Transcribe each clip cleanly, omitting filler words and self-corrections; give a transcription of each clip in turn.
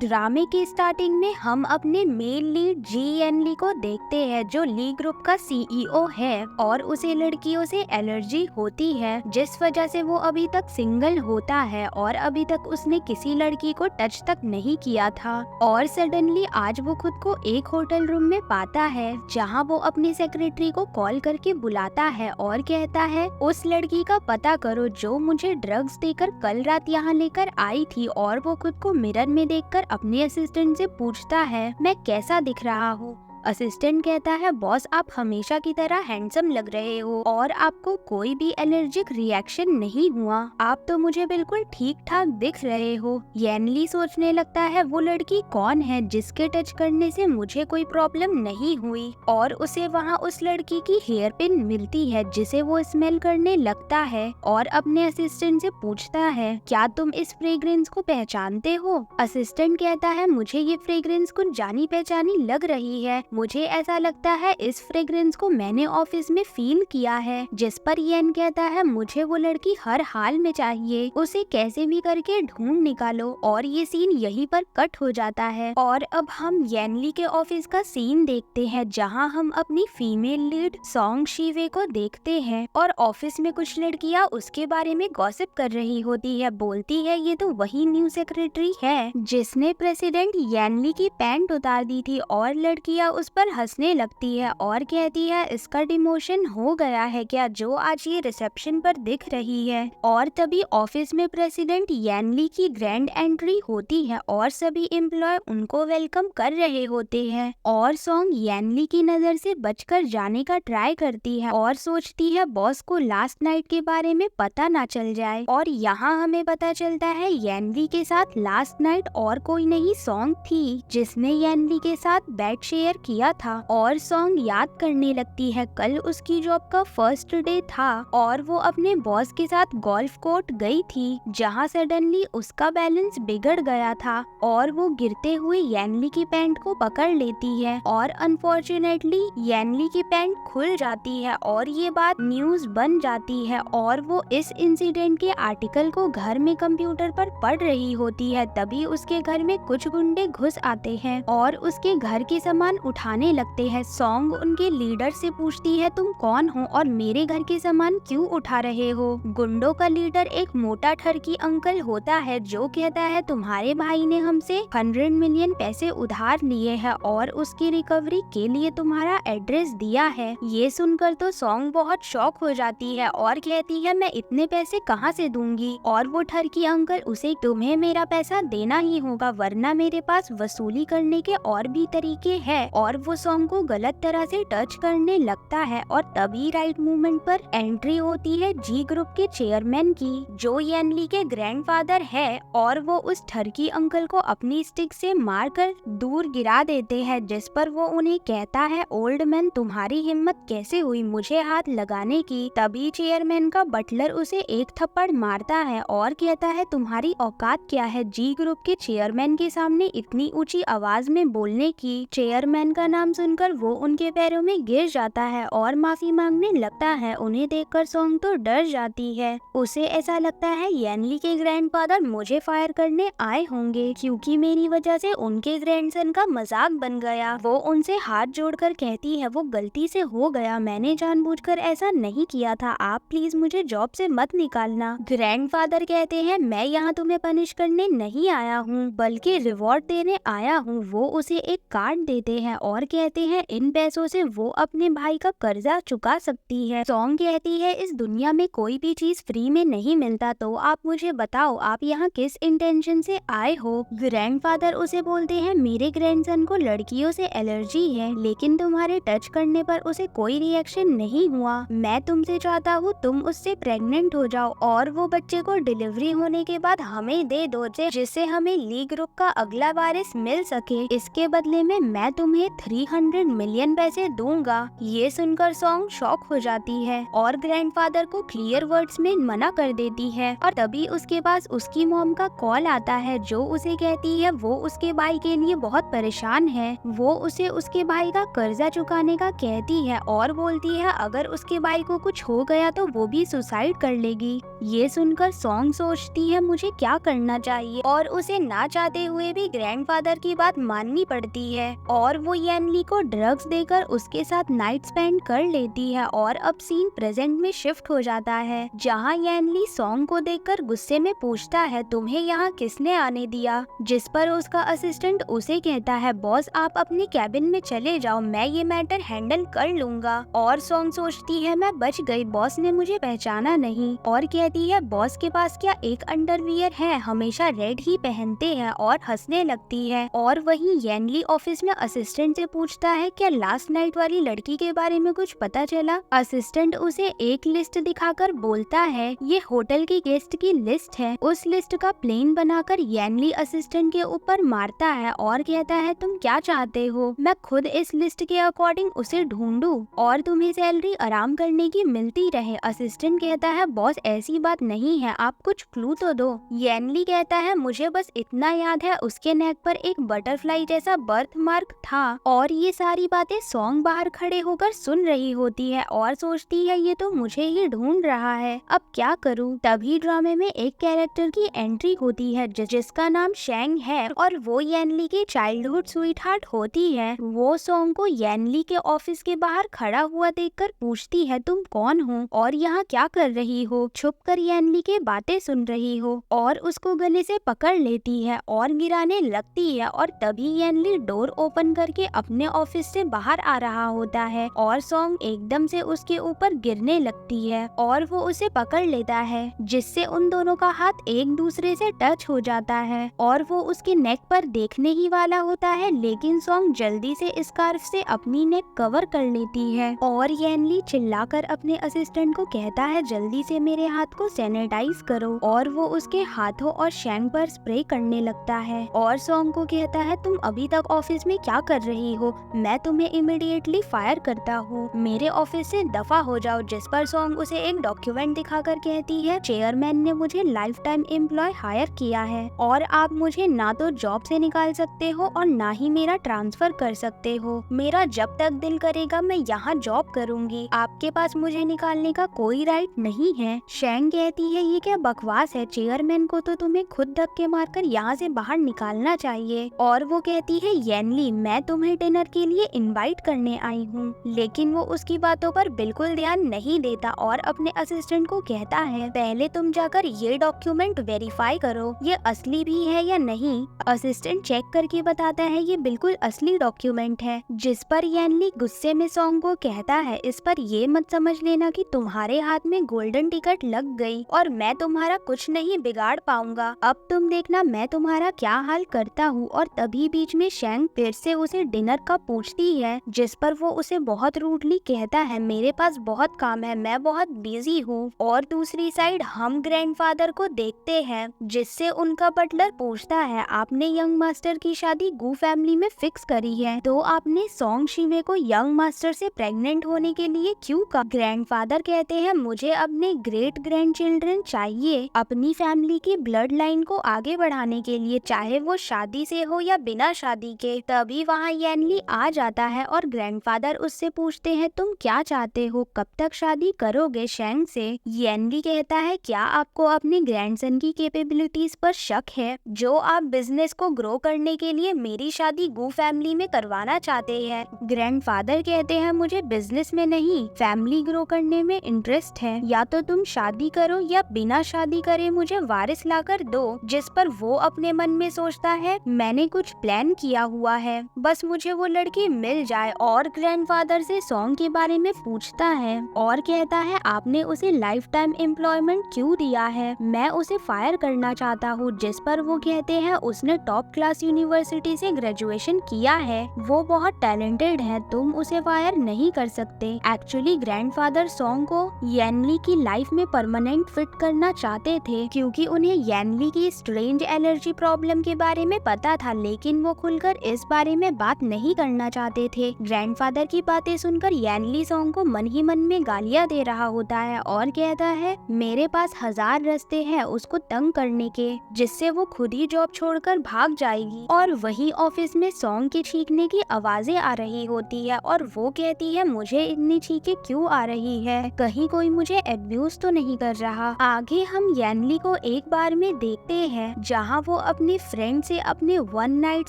ड्रामे की स्टार्टिंग में हम अपने मेल लीड जी एन ली को देखते हैं, जो ली ग्रुप का सीईओ है और उसे लड़कियों से एलर्जी होती है, जिस वजह से वो अभी तक सिंगल होता है और अभी तक उसने किसी लड़की को टच तक नहीं किया था। और सडनली आज वो खुद को एक होटल रूम में पाता है, जहां वो अपनी सेक्रेटरी को कॉल करके बुलाता है और कहता है उस लड़की का पता करो जो मुझे ड्रग्स देकर कल रात यहाँ लेकर आई थी। और वो खुद को मिरर में देखकर अपने असिस्टेंट से पूछता है मैं कैसा दिख रहा हूँ। असिस्टेंट कहता है बॉस आप हमेशा की तरह हैंडसम लग रहे हो और आपको कोई भी एलर्जिक रिएक्शन नहीं हुआ, आप तो मुझे बिल्कुल ठीक ठाक दिख रहे हो। येनली सोचने लगता है वो लड़की कौन है जिसके टच करने से मुझे कोई प्रॉब्लम नहीं हुई, और उसे वहाँ उस लड़की की हेयर पिन मिलती है जिसे वो स्मेल करने लगता है और अपने असिस्टेंट से पूछता है क्या तुम इस फ्रेग्रेंस को पहचानते हो। असिस्टेंट कहता है मुझे ये फ्रेग्रेंस कुछ जानी पहचानी लग रही है, मुझे ऐसा लगता है इस फ्रेग्रेंस को मैंने ऑफिस में फील किया है। जिस पर येन कहता है मुझे वो लड़की हर हाल में चाहिए, उसे कैसे भी करके ढूंढ निकालो। और ये सीन यहीं पर कट हो जाता है और अब हम येनली के ऑफिस का सीन देखते हैं, जहां हम अपनी फीमेल लीड सॉन्ग शीवे को देखते हैं और ऑफिस में कुछ लड़कियां उसके बारे में गॉसिप कर रही होती है। बोलती है ये तो वही न्यू सेक्रेटरी है जिसने प्रेसिडेंट येनली की पैंट उतार दी थी, और लड़कियां उस पर हंसने लगती है और कहती है इसका डिमोशन हो गया है क्या जो आज ये रिसेप्शन पर दिख रही है। और तभी ऑफिस में प्रेसिडेंट येनली की ग्रैंड एंट्री होती है और सभी एम्प्लॉय उनको वेलकम कर रहे होते हैं और सॉन्ग येनली की नजर से बचकर जाने का ट्राई करती है और सोचती है बॉस को लास्ट नाइट के बारे में पता ना चल जाए। और यहाँ हमें पता चलता है येनली के साथ लास्ट नाइट और कोई नहीं सॉन्ग थी जिसने येनली के साथ बेड शेयर किया था। और सॉन्ग याद करने लगती है कल उसकी जॉब का फर्स्ट डे था और वो अपने बॉस के साथ गोल्फ कोर्ट गई थी, जहां सडनली उसका बैलेंस बिगड़ गया था और वो गिरते हुए येनली की पैंट को पकड़ लेती है और अनफॉर्चुनेटली येनली की पैंट खुल जाती है और ये बात न्यूज बन जाती है और वो इस इंसिडेंट के आर्टिकल को घर में कंप्यूटर पर पढ़ रही होती है। तभी उसके घर में कुछ गुंडे घुस आते हैं और उसके घर के सामान उठाने लगते हैं। सॉन्ग उनके लीडर से पूछती है तुम कौन हो और मेरे घर के सामान क्यों उठा रहे हो। गुंडों का लीडर एक मोटा ठरकी अंकल होता है जो कहता है तुम्हारे भाई ने हमसे 100 मिलियन पैसे उधार लिए हैं और उसकी रिकवरी के लिए तुम्हारा एड्रेस दिया है। ये सुनकर तो सॉन्ग बहुत शॉक हो जाती है और कहती है मैं इतने पैसे कहाँ से दूंगी। और वो ठरकी अंकल उसे तुम्हें मेरा पैसा देना ही होगा वरना मेरे पास वसूली करने के और भी तरीके हैं। और वो सॉन्ग को गलत तरह से टच करने लगता है और तभी राइट मूवमेंट पर एंट्री होती है जी ग्रुप के चेयरमैन की, जो येनली के ग्रैंडफादर है, और वो उस ठरकी अंकल को अपनी स्टिक से मारकर दूर गिरा देते हैं, जिस पर वो उन्हें कहता है ओल्ड मैन तुम्हारी हिम्मत कैसे हुई मुझे हाथ लगाने की। तभी चेयरमैन का बटलर उसे एक थप्पड़ मारता है और कहता है तुम्हारी औकात क्या है जी ग्रुप के चेयरमैन के सामने इतनी ऊंची आवाज में बोलने की। चेयरमैन का नाम सुनकर वो उनके पैरों में गिर जाता है और माफी मांगने लगता है। उन्हें देखकर सॉन्ग तो डर जाती है, उसे ऐसा लगता है येनली के ग्रैंडफादर मुझे फायर करने आए होंगे क्योंकि मेरी वजह से उनके ग्रैंडसन का मजाक बन गया। वो उनसे हाथ जोड़कर कहती है वो गलती से हो गया, मैंने जानबूझकर ऐसा नहीं किया था, आप प्लीज मुझे जॉब से मत निकालना। ग्रैंडफादर कहते हैं मैं यहाँ तुम्हें पनिश करने नहीं आया हूँ बल्कि रिवॉर्ड देने आया हूँ। वो उसे एक कार्ड देते हैं और कहते हैं इन पैसों से वो अपने भाई का कर्जा चुका सकती है। सॉन्ग कहती है इस दुनिया में कोई भी चीज फ्री में नहीं मिलता, तो आप मुझे बताओ आप यहाँ किस इंटेंशन से आए हो। ग्रैंडफादर उसे बोलते हैं मेरे ग्रैंडसन को लड़कियों से एलर्जी है लेकिन तुम्हारे टच करने पर उसे कोई रिएक्शन नहीं हुआ। मैं तुमसे चाहता हूँ तुम उससे प्रेग्नेंट हो जाओ और वो बच्चे को डिलीवरी होने के बाद हमें दे दो जिससे हमें ली ग्रुप का अगला वारिस मिल सके। इसके बदले में मैं तुम्हें 300 मिलियन पैसे दूंगा। ये सुनकर सॉन्ग शॉक हो जाती है और ग्रैंडफादर को क्लियर वर्ड्स में मना कर देती है। और तभी उसके पास उसकी मॉम का कॉल आता है जो उसे कहती है वो उसके भाई के लिए बहुत परेशान है। वो उसे उसके भाई का कर्जा चुकाने का कहती है और बोलती है अगर उसके भाई को कुछ हो गया तो वो भी सुसाइड कर लेगी। ये सुनकर सॉन्ग सोचती है मुझे क्या करना चाहिए और उसे ना चाहते हुए भी ग्रैंडफादर की बात माननी पड़ती है और वो येनली को ड्रग्स देकर उसके साथ नाइट स्पेंड कर लेती है। और अब सीन प्रेजेंट में शिफ्ट हो जाता है जहाँ येनली सॉन्ग को देखकर गुस्से में पूछता है तुम्हें यहाँ किसने आने दिया, जिस पर उसका असिस्टेंट उसे कहता है बॉस आप अपने कैबिन में चले जाओ, मैं ये मैटर हैंडल कर लूंगा। और सॉन्ग सोचती है मैं बच गई, बॉस ने मुझे पहचाना नहीं। और कहती है बॉस के पास क्या एक अंडरवियर है, हमेशा रेड ही पहनते हैं और हंसने लगती है। और वहीं येनली ऑफिस में असिस्टेंट से पूछता है क्या लास्ट नाइट वाली लड़की के बारे में कुछ पता चला। असिस्टेंट उसे एक लिस्ट दिखाकर बोलता है ये होटल की गेस्ट की लिस्ट है। उस लिस्ट का प्लेन बनाकर येनली असिस्टेंट के ऊपर मारता है और कहता है तुम क्या चाहते हो, मैं खुद इस लिस्ट के अकॉर्डिंग उसे ढूंढूं और तुम्हें सैलरी आराम करने की मिलती रहे। असिस्टेंट कहता है बॉस ऐसी बात नहीं है, आप कुछ क्लू तो दो। येनली कहता है मुझे बस इतना याद है उसके नेक पर एक बटरफ्लाई जैसा बर्थ मार्क था। और ये सारी बातें सॉन्ग बाहर खड़े होकर सुन रही होती है और सोचती है ये तो मुझे ही ढूंढ रहा है, अब क्या करूं। तभी ड्रामे में एक कैरेक्टर की एंट्री होती है जिसका नाम शेंग है और वो येनली की चाइल्डहुड स्वीटहार्ट होती है। वो सॉन्ग को येनली के ऑफिस के बाहर खड़ा हुआ देखकर पूछती है तुम कौन हो और यहाँ क्या कर रही हो, छुपकर येनली के बातें सुन रही हो। और उसको गले से पकड़ लेती है और गिराने लगती है। और तभी येनली डोर ओपन करके अपने ऑफिस से बाहर आ रहा होता है और सॉन्ग एकदम से उसके ऊपर गिरने लगती है और वो उसे पकड़ लेता है जिससे उन दोनों का हाथ एक दूसरे से टच हो जाता है और वो उसके नेक पर देखने ही वाला होता है, लेकिन सॉन्ग जल्दी से स्कार्फ से अपनी नेक कवर कर लेती है। और येनली चिल्लाकर अपने असिस्टेंट को कहता है जल्दी से मेरे हाथ को सैनिटाइज करो और वो उसके हाथों और शेंग पर स्प्रे करने लगता है। और सॉन्ग को कहता है तुम अभी तक ऑफिस में क्या कर रही हो, मैं तुम्हें इमीडिएटली फायर करता हूँ, मेरे ऑफिस से दफा हो जाओ। जिस पर सॉन्ग उसे एक डॉक्यूमेंट दिखाकर कहती है चेयरमैन ने मुझे लाइफ टाइम एम्प्लॉय हायर किया है और आप मुझे ना तो जॉब से निकाल सकते हो और ना ही मेरा ट्रांसफर कर सकते हो, मेरा जब तक दिल करेगा मैं यहाँ जॉब करूँगी, आपके पास मुझे निकालने का कोई राइट नहीं है। शेंग कहती है ये क्या बकवास है, चेयरमैन को तो तुम्हें खुद धक्के मारकर यहाँ से बाहर निकालना चाहिए। और वो कहती है येनली मैं तुम्हें डिनर के लिए इनवाइट करने आई हूँ, लेकिन वो उसकी बातों पर बिल्कुल ध्यान नहीं देता और अपने असिस्टेंट को कहता है पहले तुम जाकर ये डॉक्यूमेंट वेरीफाई करो ये असली भी है या नहीं। असिस्टेंट चेक करके बताता है ये बिल्कुल असली डॉक्यूमेंट है। जिस पर येनली गुस्से में सॉन्ग को कहता है इस पर ये मत समझ लेना कि तुम्हारे हाथ में गोल्डन टिकट लग गई और मैं तुम्हारा कुछ नहीं बिगाड़ पाऊंगा, अब तुम देखना मैं तुम्हारा क्या हाल करता हूँ। और तभी बीच में शेंग फिर से उसे डिनर का पूछती है जिस पर वो उसे बहुत रूडली कहता है मेरे पास बहुत काम है, मैं बहुत बिजी हूँ। और दूसरी साइड हम ग्रैंडफादर को देखते हैं जिससे उनका बटलर पूछता है आपने यंग मास्टर की शादी गू फैमिली में फिक्स करी है तो आपने सॉन्ग शिवे को यंग मास्टर से प्रेग्नेंट होने के लिए क्यों कहा। ग्रैंडफादर कहते हैं मुझे अपने ग्रेट ग्रैंड चिल्ड्रन चाहिए अपनी फैमिली की ब्लड लाइन को आगे बढ़ाने के लिए, चाहे वो शादी से हो या बिना शादी के। तभी वहाँ येनली आ जाता है और ग्रैंडफादर उससे पूछते हैं तुम क्या चाहते हो, कब तक शादी करोगे शेंग से। येनली कहता है क्या आपको अपने ग्रैंडसन की कैपेबिलिटीज पर शक है जो आप बिजनेस को ग्रो करने के लिए मेरी शादी गू फैमिली में करवाना चाहते हैं। ग्रैंडफादर कहते हैं मुझे बिजनेस में नहीं फैमिली ग्रो करने में इंटरेस्ट है, या तो तुम शादी करो या बिना शादी करे मुझे वारिस लाकर दो। जिस पर वो अपने मन में सोचता है मैंने कुछ प्लान किया हुआ है, बस मुझे वो लड़की मिल जाए। और ग्रैंडफादर से सॉन्ग के बारे में पूछता है और कहता है आपने उसे लाइफ टाइम एम्प्लॉयमेंट क्यों दिया है, मैं उसे फायर करना चाहता हूँ। जिस पर वो कहते हैं उसने टॉप क्लास यूनिवर्सिटी से ग्रेजुएशन किया है, वो बहुत टैलेंटेड है, तुम उसे फायर नहीं कर सकते। एक्चुअली ग्रैंडफादर सॉन्ग को येनली की लाइफ में परमानेंट फिट करना चाहते थे क्योंकि उन्हें येनली की स्ट्रेंज एलर्जी प्रॉब्लम के बारे में पता था, लेकिन वो खुलकर इस बारे में बात नहीं करना चाहते थे। ग्रैंडफादर की बातें सुनकर यैनली सॉन्ग को मन ही मन में गालियां दे रहा होता है और कहता है मेरे पास 1000 रास्ते हैं उसको तंग करने के, जिससे वो खुद ही जॉब छोड़कर भाग जाएगी। और वही ऑफिस में सॉन्ग के चीखने की आवाजें आ रही होती है और वो कहती है मुझे इतनी चीखें क्यों आ रही है, कहीं कोई मुझे एब्यूज तो नहीं कर रहा। आगे हम यैनली को एक बार में देखते हैं जहाँ वो अपनी फ्रेंड से अपने वन नाइट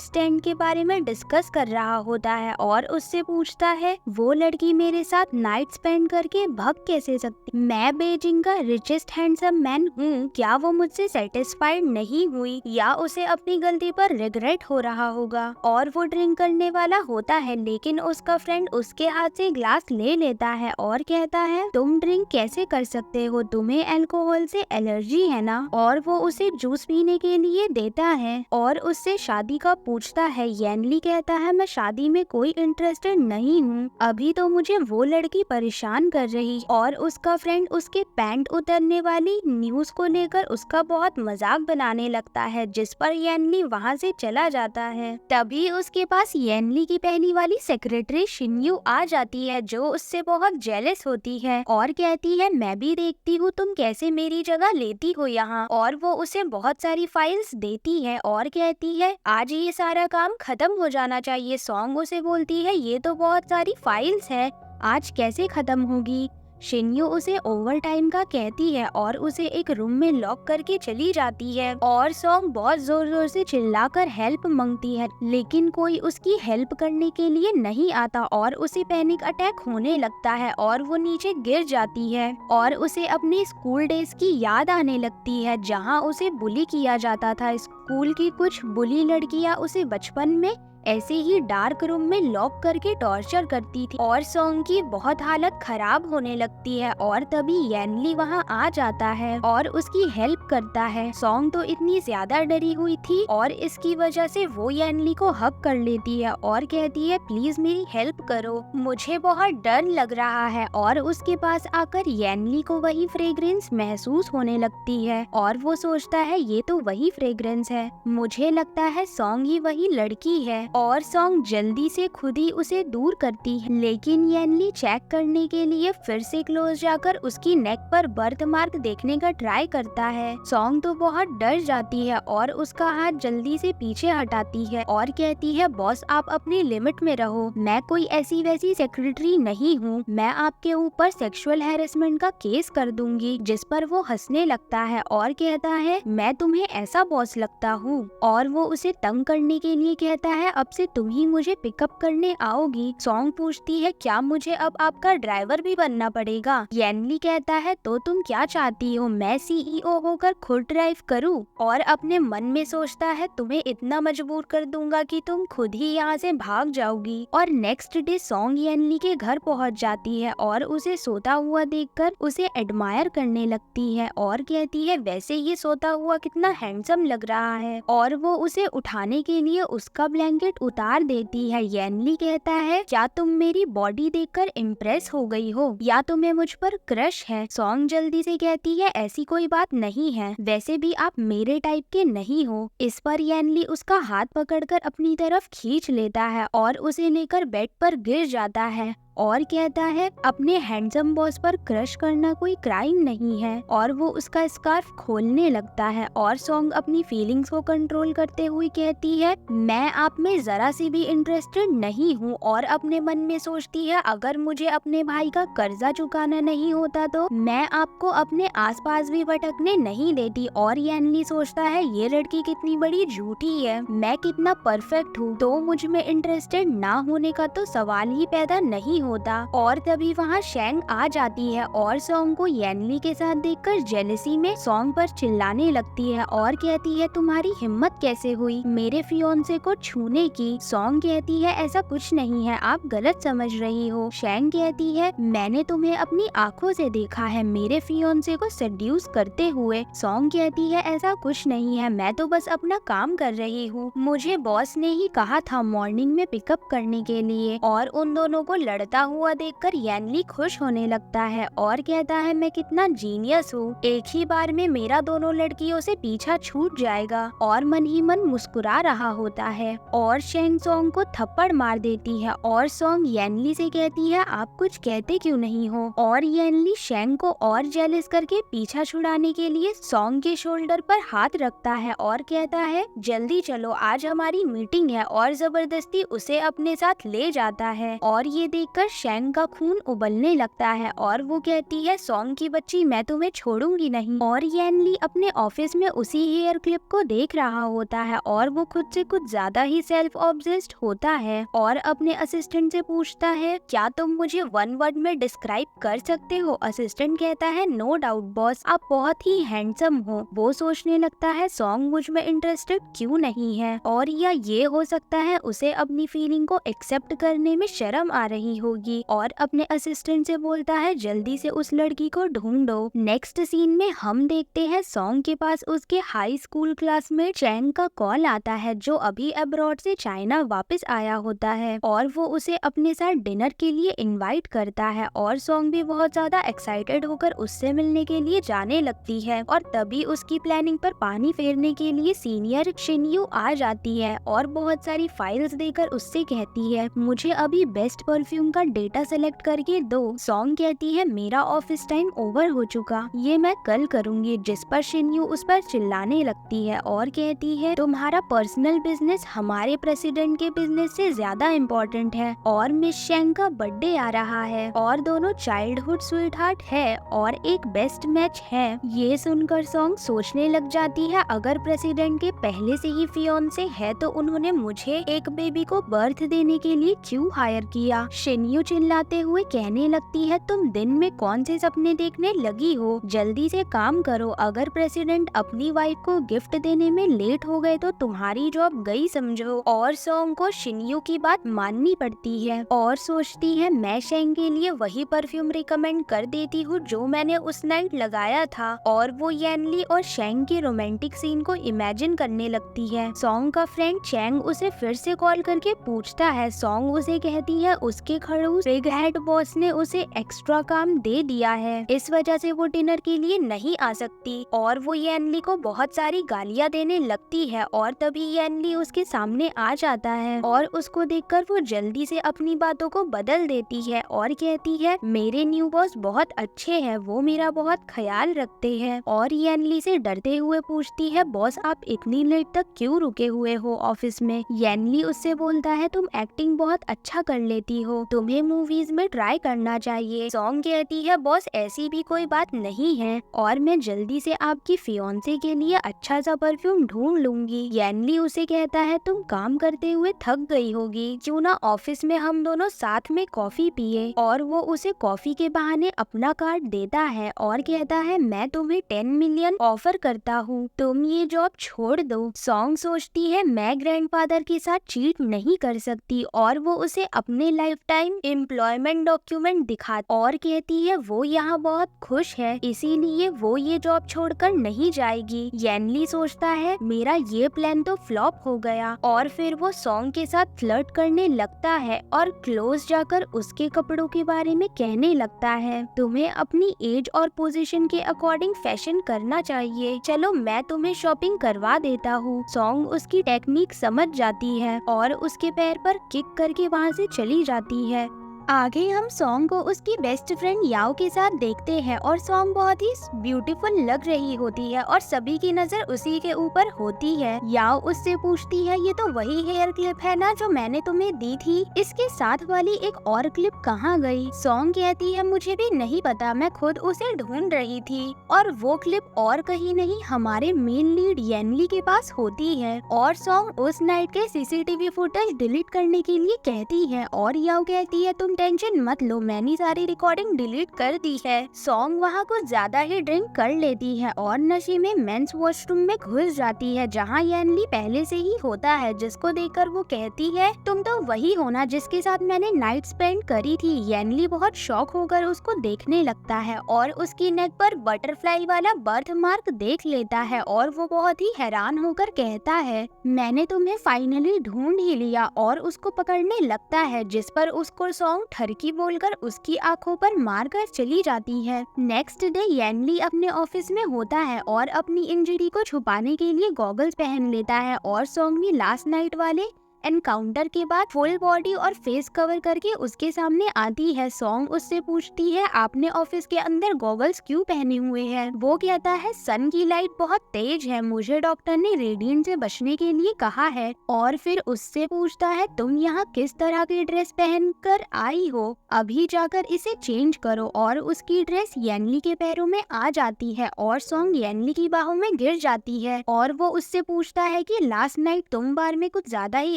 स्टैंड के बारे में डिस्कस कर रहा होता है और उससे पूछता है वो लड़की मेरे साथ नाइट स्पेंड करके भाग कैसे सकती, मैं बीजिंग का रिचेस्ट हैंडसम मैन हूँ, क्या वो मुझसे सेटिस्फाइड नहीं हुई या उसे अपनी गलती पर रिग्रेट हो रहा होगा। और वो ड्रिंक करने वाला होता है लेकिन उसका फ्रेंड उसके हाथ से ग्लास ले लेता है और कहता है तुम ड्रिंक कैसे कर सकते हो, तुम्हें अल्कोहल से एलर्जी है ना। और वो उसे जूस पीने के लिए देता है और उससे शादी का पूछता है। यैनली कहता है मैं शादी में कोई इंटरेस्टेड नहीं हूँ, अभी तो मुझे वो लड़की परेशान कर रही। और उसका फ्रेंड उसके पैंट उतरने वाली न्यूज को लेकर उसका बहुत मजाक बनाने लगता है, जिस पर यैनली वहाँ से चला जाता है। तभी उसके पास यैनली की पहली वाली सेक्रेटरी शिन्यू आ जाती है जो उससे बहुत जेलस होती है और कहती है मैं भी देखती हूँ तुम कैसे मेरी जगह लेती हो यहाँ। और वो उसे बहुत सारी फाइल्स देती है और कहती है आज ये सारा काम खत्म हो जाना चाहिए। सॉन्ग उसे बोलती है ये तो बहुत सारी फाइल्स है, आज कैसे खत्म होगी। शिन्यू उसे ओवर टाइम का कहती है और उसे एक रूम में लॉक करके चली जाती है। और सॉन्ग बहुत जोर जोर से चिल्लाकर हेल्प मांगती है लेकिन कोई उसकी हेल्प करने के लिए नहीं आता और उसे पैनिक अटैक होने लगता है और वो नीचे गिर जाती है। और उसे अपने स्कूल डेज की याद आने लगती है जहाँ उसे बुली किया जाता था। स्कूल की कुछ बुली लड़कियाँ उसे बचपन में ऐसे ही डार्क रूम में लॉक करके टॉर्चर करती थी और सॉन्ग की बहुत हालत खराब होने लगती है। और तभी यैनली वहाँ आ जाता है और उसकी हेल्प करता है। सॉन्ग तो इतनी ज्यादा डरी हुई थी और इसकी वजह से वो यैनली को हक कर लेती है और कहती है प्लीज मेरी हेल्प करो, मुझे बहुत डर लग रहा है। और उसके पास आकर यैनली को वही फ्रेग्रेंस महसूस होने लगती है और वो सोचता है ये तो वही फ्रेग्रेंस है, मुझे लगता है सॉन्ग ही वही लड़की है। और सॉन्ग जल्दी से खुद ही उसे दूर करती है लेकिन यैनली चेक करने के लिए फिर से क्लोज जाकर उसकी नेक पर बर्थ मार्क देखने का ट्राई करता है। सॉन्ग तो बहुत डर जाती है और उसका हाथ जल्दी से पीछे हटाती है और कहती है बॉस आप अपनी लिमिट में रहो, मैं कोई ऐसी वैसी सेक्रेटरी नहीं हूँ, मैं आपके ऊपर सेक्सुअल हैरेसमेंट का केस कर दूंगी। जिस पर वो हंसने लगता है और कहता है मैं तुम्हें ऐसा बॉस लगता हूँ। और वो उसे तंग करने के लिए कहता है अब से तुम ही मुझे पिकअप करने आओगी। सॉन्ग पूछती है क्या मुझे अब आपका ड्राइवर भी बनना पड़ेगा। यैनली कहता है तो तुम क्या चाहती हो, मैं सीईओ होकर खुद ड्राइव करूं। और अपने मन में सोचता है तुम्हें इतना मजबूर कर दूंगा कि तुम खुद ही यहाँ से भाग जाओगी। और नेक्स्ट डे सॉन्ग यैनली के घर पहुँच जाती है और उसे सोता हुआ देखकर उसे एडमायर करने लगती है और कहती है वैसे ये सोता हुआ कितना हैंडसम लग रहा है। और वो उसे उठाने के लिए उसका ब्लैंकेट उतार देती है। यैनली कहता है क्या तुम मेरी बॉडी देखकर इम्प्रेस हो गई हो या तुम्हें मुझ पर क्रश है। सॉन्ग जल्दी से कहती है ऐसी कोई बात नहीं है, वैसे भी आप मेरे टाइप के नहीं हो। इस पर यैनली उसका हाथ पकड़कर अपनी तरफ खींच लेता है और उसे लेकर बेड पर गिर जाता है और कहता है अपने हैंडसम बॉस पर क्रश करना कोई क्राइम नहीं है। और वो उसका स्कार्फ खोलने लगता है और सॉन्ग अपनी फीलिंग्स को कंट्रोल करते हुए कहती है मैं आप में जरा सी भी इंटरेस्टेड नहीं हूँ। और अपने मन में सोचती है अगर मुझे अपने भाई का कर्जा चुकाना नहीं होता तो मैं आपको अपने आसपास भी भटकने नहीं देती। और यैनली सोचता है ये लड़की कितनी बड़ी झूठी है, मैं कितना परफेक्ट हूँ, तो मुझ में इंटरेस्टेड ना होने का तो सवाल ही पैदा नहीं होता। और तभी वहाँ शैंग आ जाती है और सॉन्ग को यैनली के साथ देखकर जेलसी में सॉन्ग पर चिल्लाने लगती है और कहती है तुम्हारी हिम्मत कैसे हुई मेरे फियोंसे को छूने की। सॉन्ग कहती है ऐसा कुछ नहीं है, आप गलत समझ रही हो। शैंग कहती है मैंने तुम्हें अपनी आंखों से देखा है मेरे फियोंसे को सेड्यूस करते हुए। सॉन्ग कहती है ऐसा कुछ नहीं है, मैं तो बस अपना काम कर रही हूँ, मुझे बॉस ने ही कहा था मॉर्निंग में पिकअप करने के लिए। और उन दोनों को लड़ता होता हुआ देखकर येनली खुश होने लगता है और कहता है मैं कितना जीनियस हूँ, एक ही बार में मेरा दोनों लड़कियों से पीछा छूट जाएगा। और मन ही मन मुस्कुरा रहा होता है और शेंग सॉन्ग को थप्पड़ मार देती है और सॉन्ग येनली से कहती है आप कुछ कहते क्यों नहीं हो। और येनली शेंग को और जेलस करके पीछा छुड़ाने के लिए सॉन्ग के शोल्डर पर हाथ रखता है और कहता है जल्दी चलो आज हमारी मीटिंग है, और जबरदस्ती उसे अपने साथ ले जाता है। और ये देखकर शेंग का खून उबलने लगता है और वो कहती है सॉन्ग की बच्ची मैं तुम्हें छोड़ूंगी नहीं। और येनली अपने ऑफिस में उसी हेयर क्लिप को देख रहा होता है और वो खुद से कुछ ज्यादा ही सेल्फ ऑब्सेस्ड होता है और अपने असिस्टेंट से पूछता है क्या तुम मुझे वन वर्ड में डिस्क्राइब कर सकते हो। असिस्टेंट कहता है नो डाउट बॉस, आप बहुत ही हैंडसम हो। वो सोचने लगता है सॉन्ग मुझ में इंटरेस्टेड क्यों नहीं है, और या ये हो सकता है उसे अपनी फीलिंग को एक्सेप्ट करने में शर्म आ रही होगी, और अपने असिस्टेंट से बोलता है जल्दी से उस लड़की को ढूंढो। नेक्स्ट सीन में हम देखते हैं सॉन्ग के पास उसके हाई स्कूल क्लासमेट चैंग का कॉल आता है जो अभी अब्रॉड से चाइना वापस आया होता है और वो उसे अपने साथ डिनर के लिए इनवाइट करता है। और सॉन्ग भी बहुत ज्यादा एक्साइटेड होकर उससे मिलने के लिए जाने लगती है और तभी उसकी प्लानिंग पर पानी फेरने के लिए सीनियर शिनयू आ जाती है और बहुत सारी फाइल्स देकर उससे कहती है मुझे अभी बेस्ट परफ्यूम का डेटा सेलेक्ट करके दो। सॉन्ग कहती है मेरा ऑफिस टाइम ओवर हो चुका, ये मैं कल करूंगी, जिस पर शिनयू उस पर चिल्लाने लगती है और कहती है तुम्हारा पर्सनल बिजनेस हमारे प्रेसिडेंट के बिजनेस से ज्यादा इम्पोर्टेंट है और मिस शेंग का बर्थडे आ रहा है और दोनों चाइल्डहुड स्वीटहार्ट है और एक बेस्ट मैच है। ये सुनकर सॉन्ग सोचने लग जाती है अगर प्रेसिडेंट के पहले से ही फियोंसे है तो उन्होंने मुझे एक बेबी को बर्थ देने के लिए क्यों हायर किया। शिनयू चिल्लाते हुए कहने लगती है तुम दिन में कौन से सपने देखने लगी हो, जल्दी से काम करो, अगर प्रेसिडेंट अपनी वाइफ को गिफ्ट देने में लेट हो गए तो तुम्हारी जॉब गई समझो। और सॉन्ग को शिनयू की बात माननी पड़ती है और सोचती है मैं शेंग के लिए वही परफ्यूम रिकमेंड कर देती हूँ जो मैंने उस नाइट लगाया था, और वो येनली और शेंग के रोमांटिक सीन को इमेजिन करने लगती है। सॉन्ग का फ्रेंड चैंग उसे फिर से कॉल करके पूछता है, सॉन्ग उसे कहती है उसके खड़ूस बिग हेड बॉस ने उसे एक्स्ट्रा काम दे दिया है, इस वजह से वो डिनर के लिए नहीं आ सकती, और वो येनली को बहुत सारी गालियां देने लगती है। और तभी येनली उसके सामने आ जाता है और उसको देखकर वो जल्दी से अपनी बातों को बदल देती है और कहती है मेरे न्यू बॉस बहुत अच्छे हैं, वो मेरा बहुत ख्याल रखते हैं। और येनली से डरते हुए पूछती है बॉस आप इतनी लेट तक क्यों रुके हुए हो ऑफिस में। येनली उससे बोलता है तुम एक्टिंग बहुत अच्छा कर लेती हो, तुम्हें मूवीज में ट्राई करना चाहिए। सॉन्ग कहती है बॉस ऐसी भी कोई बात नहीं है और मैं जल्दी से आपकी फियोंसे के लिए अच्छा सा परफ्यूम ढूंढ लूंगी। येनली उसे कहता है तुम काम करते हुए थक गई होगी, क्यों ना ऑफिस में हम दोनों साथ में कॉफी पिए। और वो उसे कॉफी के बहाने अपना कार्ड देता है और कहता है मैं तुम्हें 10 मिलियन ऑफर करता हूँ, तुम ये जॉब छोड़ दो। सॉन्ग सोचती है मैं ग्रैंडफादर के साथ चीट नहीं कर सकती और वो उसे अपने लाइफ टाइम एम्प्लॉयमेंट डॉक्यूमेंट दिखा और कहती है वो यहाँ बहुत खुश है इसीलिए वो ये जॉब छोड़कर नहीं जाएगी। येनली सोचता है मेरा ये प्लान तो फ्लॉप हो गया और फिर वो सॉन्ग के साथ फ्लर्ट करने लगता है और क्लोज जाकर उसके कपड़ों के बारे में कहने लगता है तुम्हें अपनी एज और पोजीशन के अकॉर्डिंग फैशन करना चाहिए, चलो मैं तुम्हें शॉपिंग करवा देता हूँ। सॉन्ग उसकी टेक्निक समझ जाती है और उसके पैर पर किक करके वहाँ से चली जाती है। आगे हम सॉन्ग को उसकी बेस्ट फ्रेंड याओ के साथ देखते हैं और सॉन्ग बहुत ही ब्यूटीफुल लग रही होती है और सभी की नजर उसी के ऊपर होती है। याओ उससे पूछती है ये तो वही हेयर क्लिप है ना जो मैंने तुम्हें दी थी, इसके साथ वाली एक और क्लिप कहाँ गई। सॉन्ग कहती है मुझे भी नहीं पता, मैं खुद उसे ढूंढ रही थी और वो क्लिप और कहीं नहीं हमारे मेन लीड येनली के पास होती है। और सॉन्ग उस नाइट के सीसीटीवी फुटेज डिलीट करने के लिए कहती है और याओ कहती है तुम टेंशन मत लो, मैंने सारी रिकॉर्डिंग डिलीट कर दी है। सॉन्ग वहाँ कुछ ज्यादा ही ड्रिंक कर लेती है और नशे में मेंस वॉशरूम में घुस जाती है जहाँ येनली पहले से ही होता है, जिसको देखकर वो कहती है तुम तो वही हो ना जिसके साथ मैंने नाइट स्पेंड करी थी। येनली बहुत शॉक होकर उसको देखने लगता है और उसकी नेक पर बटरफ्लाई वाला बर्थ मार्क देख लेता है और वो बहुत ही हैरान होकर कहता है मैंने तुम्हें फाइनली ढूंढ ही लिया और उसको पकड़ने लगता है, जिस पर उसको सॉन्ग ठरकी बोलकर उसकी आंखों पर मारकर चली जाती है। नेक्स्ट डे येनली अपने ऑफिस में होता है और अपनी इंजरी को छुपाने के लिए गॉगल्स पहन लेता है और सॉन्ग भी लास्ट नाइट वाले एनकाउंटर के बाद फुल बॉडी और फेस कवर करके उसके सामने आती है। सॉन्ग उससे पूछती है आपने ऑफिस के अंदर गॉगल्स क्यों पहने हुए हैं? वो कहता है सन की लाइट बहुत तेज है, मुझे डॉक्टर ने रेडिएंट से बचने के लिए कहा है। और फिर उससे पूछता है तुम यहाँ किस तरह की ड्रेस पहन कर आई हो, अभी जाकर इसे चेंज करो। और उसकी ड्रेस येनली के पैरों में आ जाती है और सॉन्ग येनली की बाहों में गिर जाती है। और वो उससे पूछता है कि लास्ट नाइट तुम बार में कुछ ज्यादा ही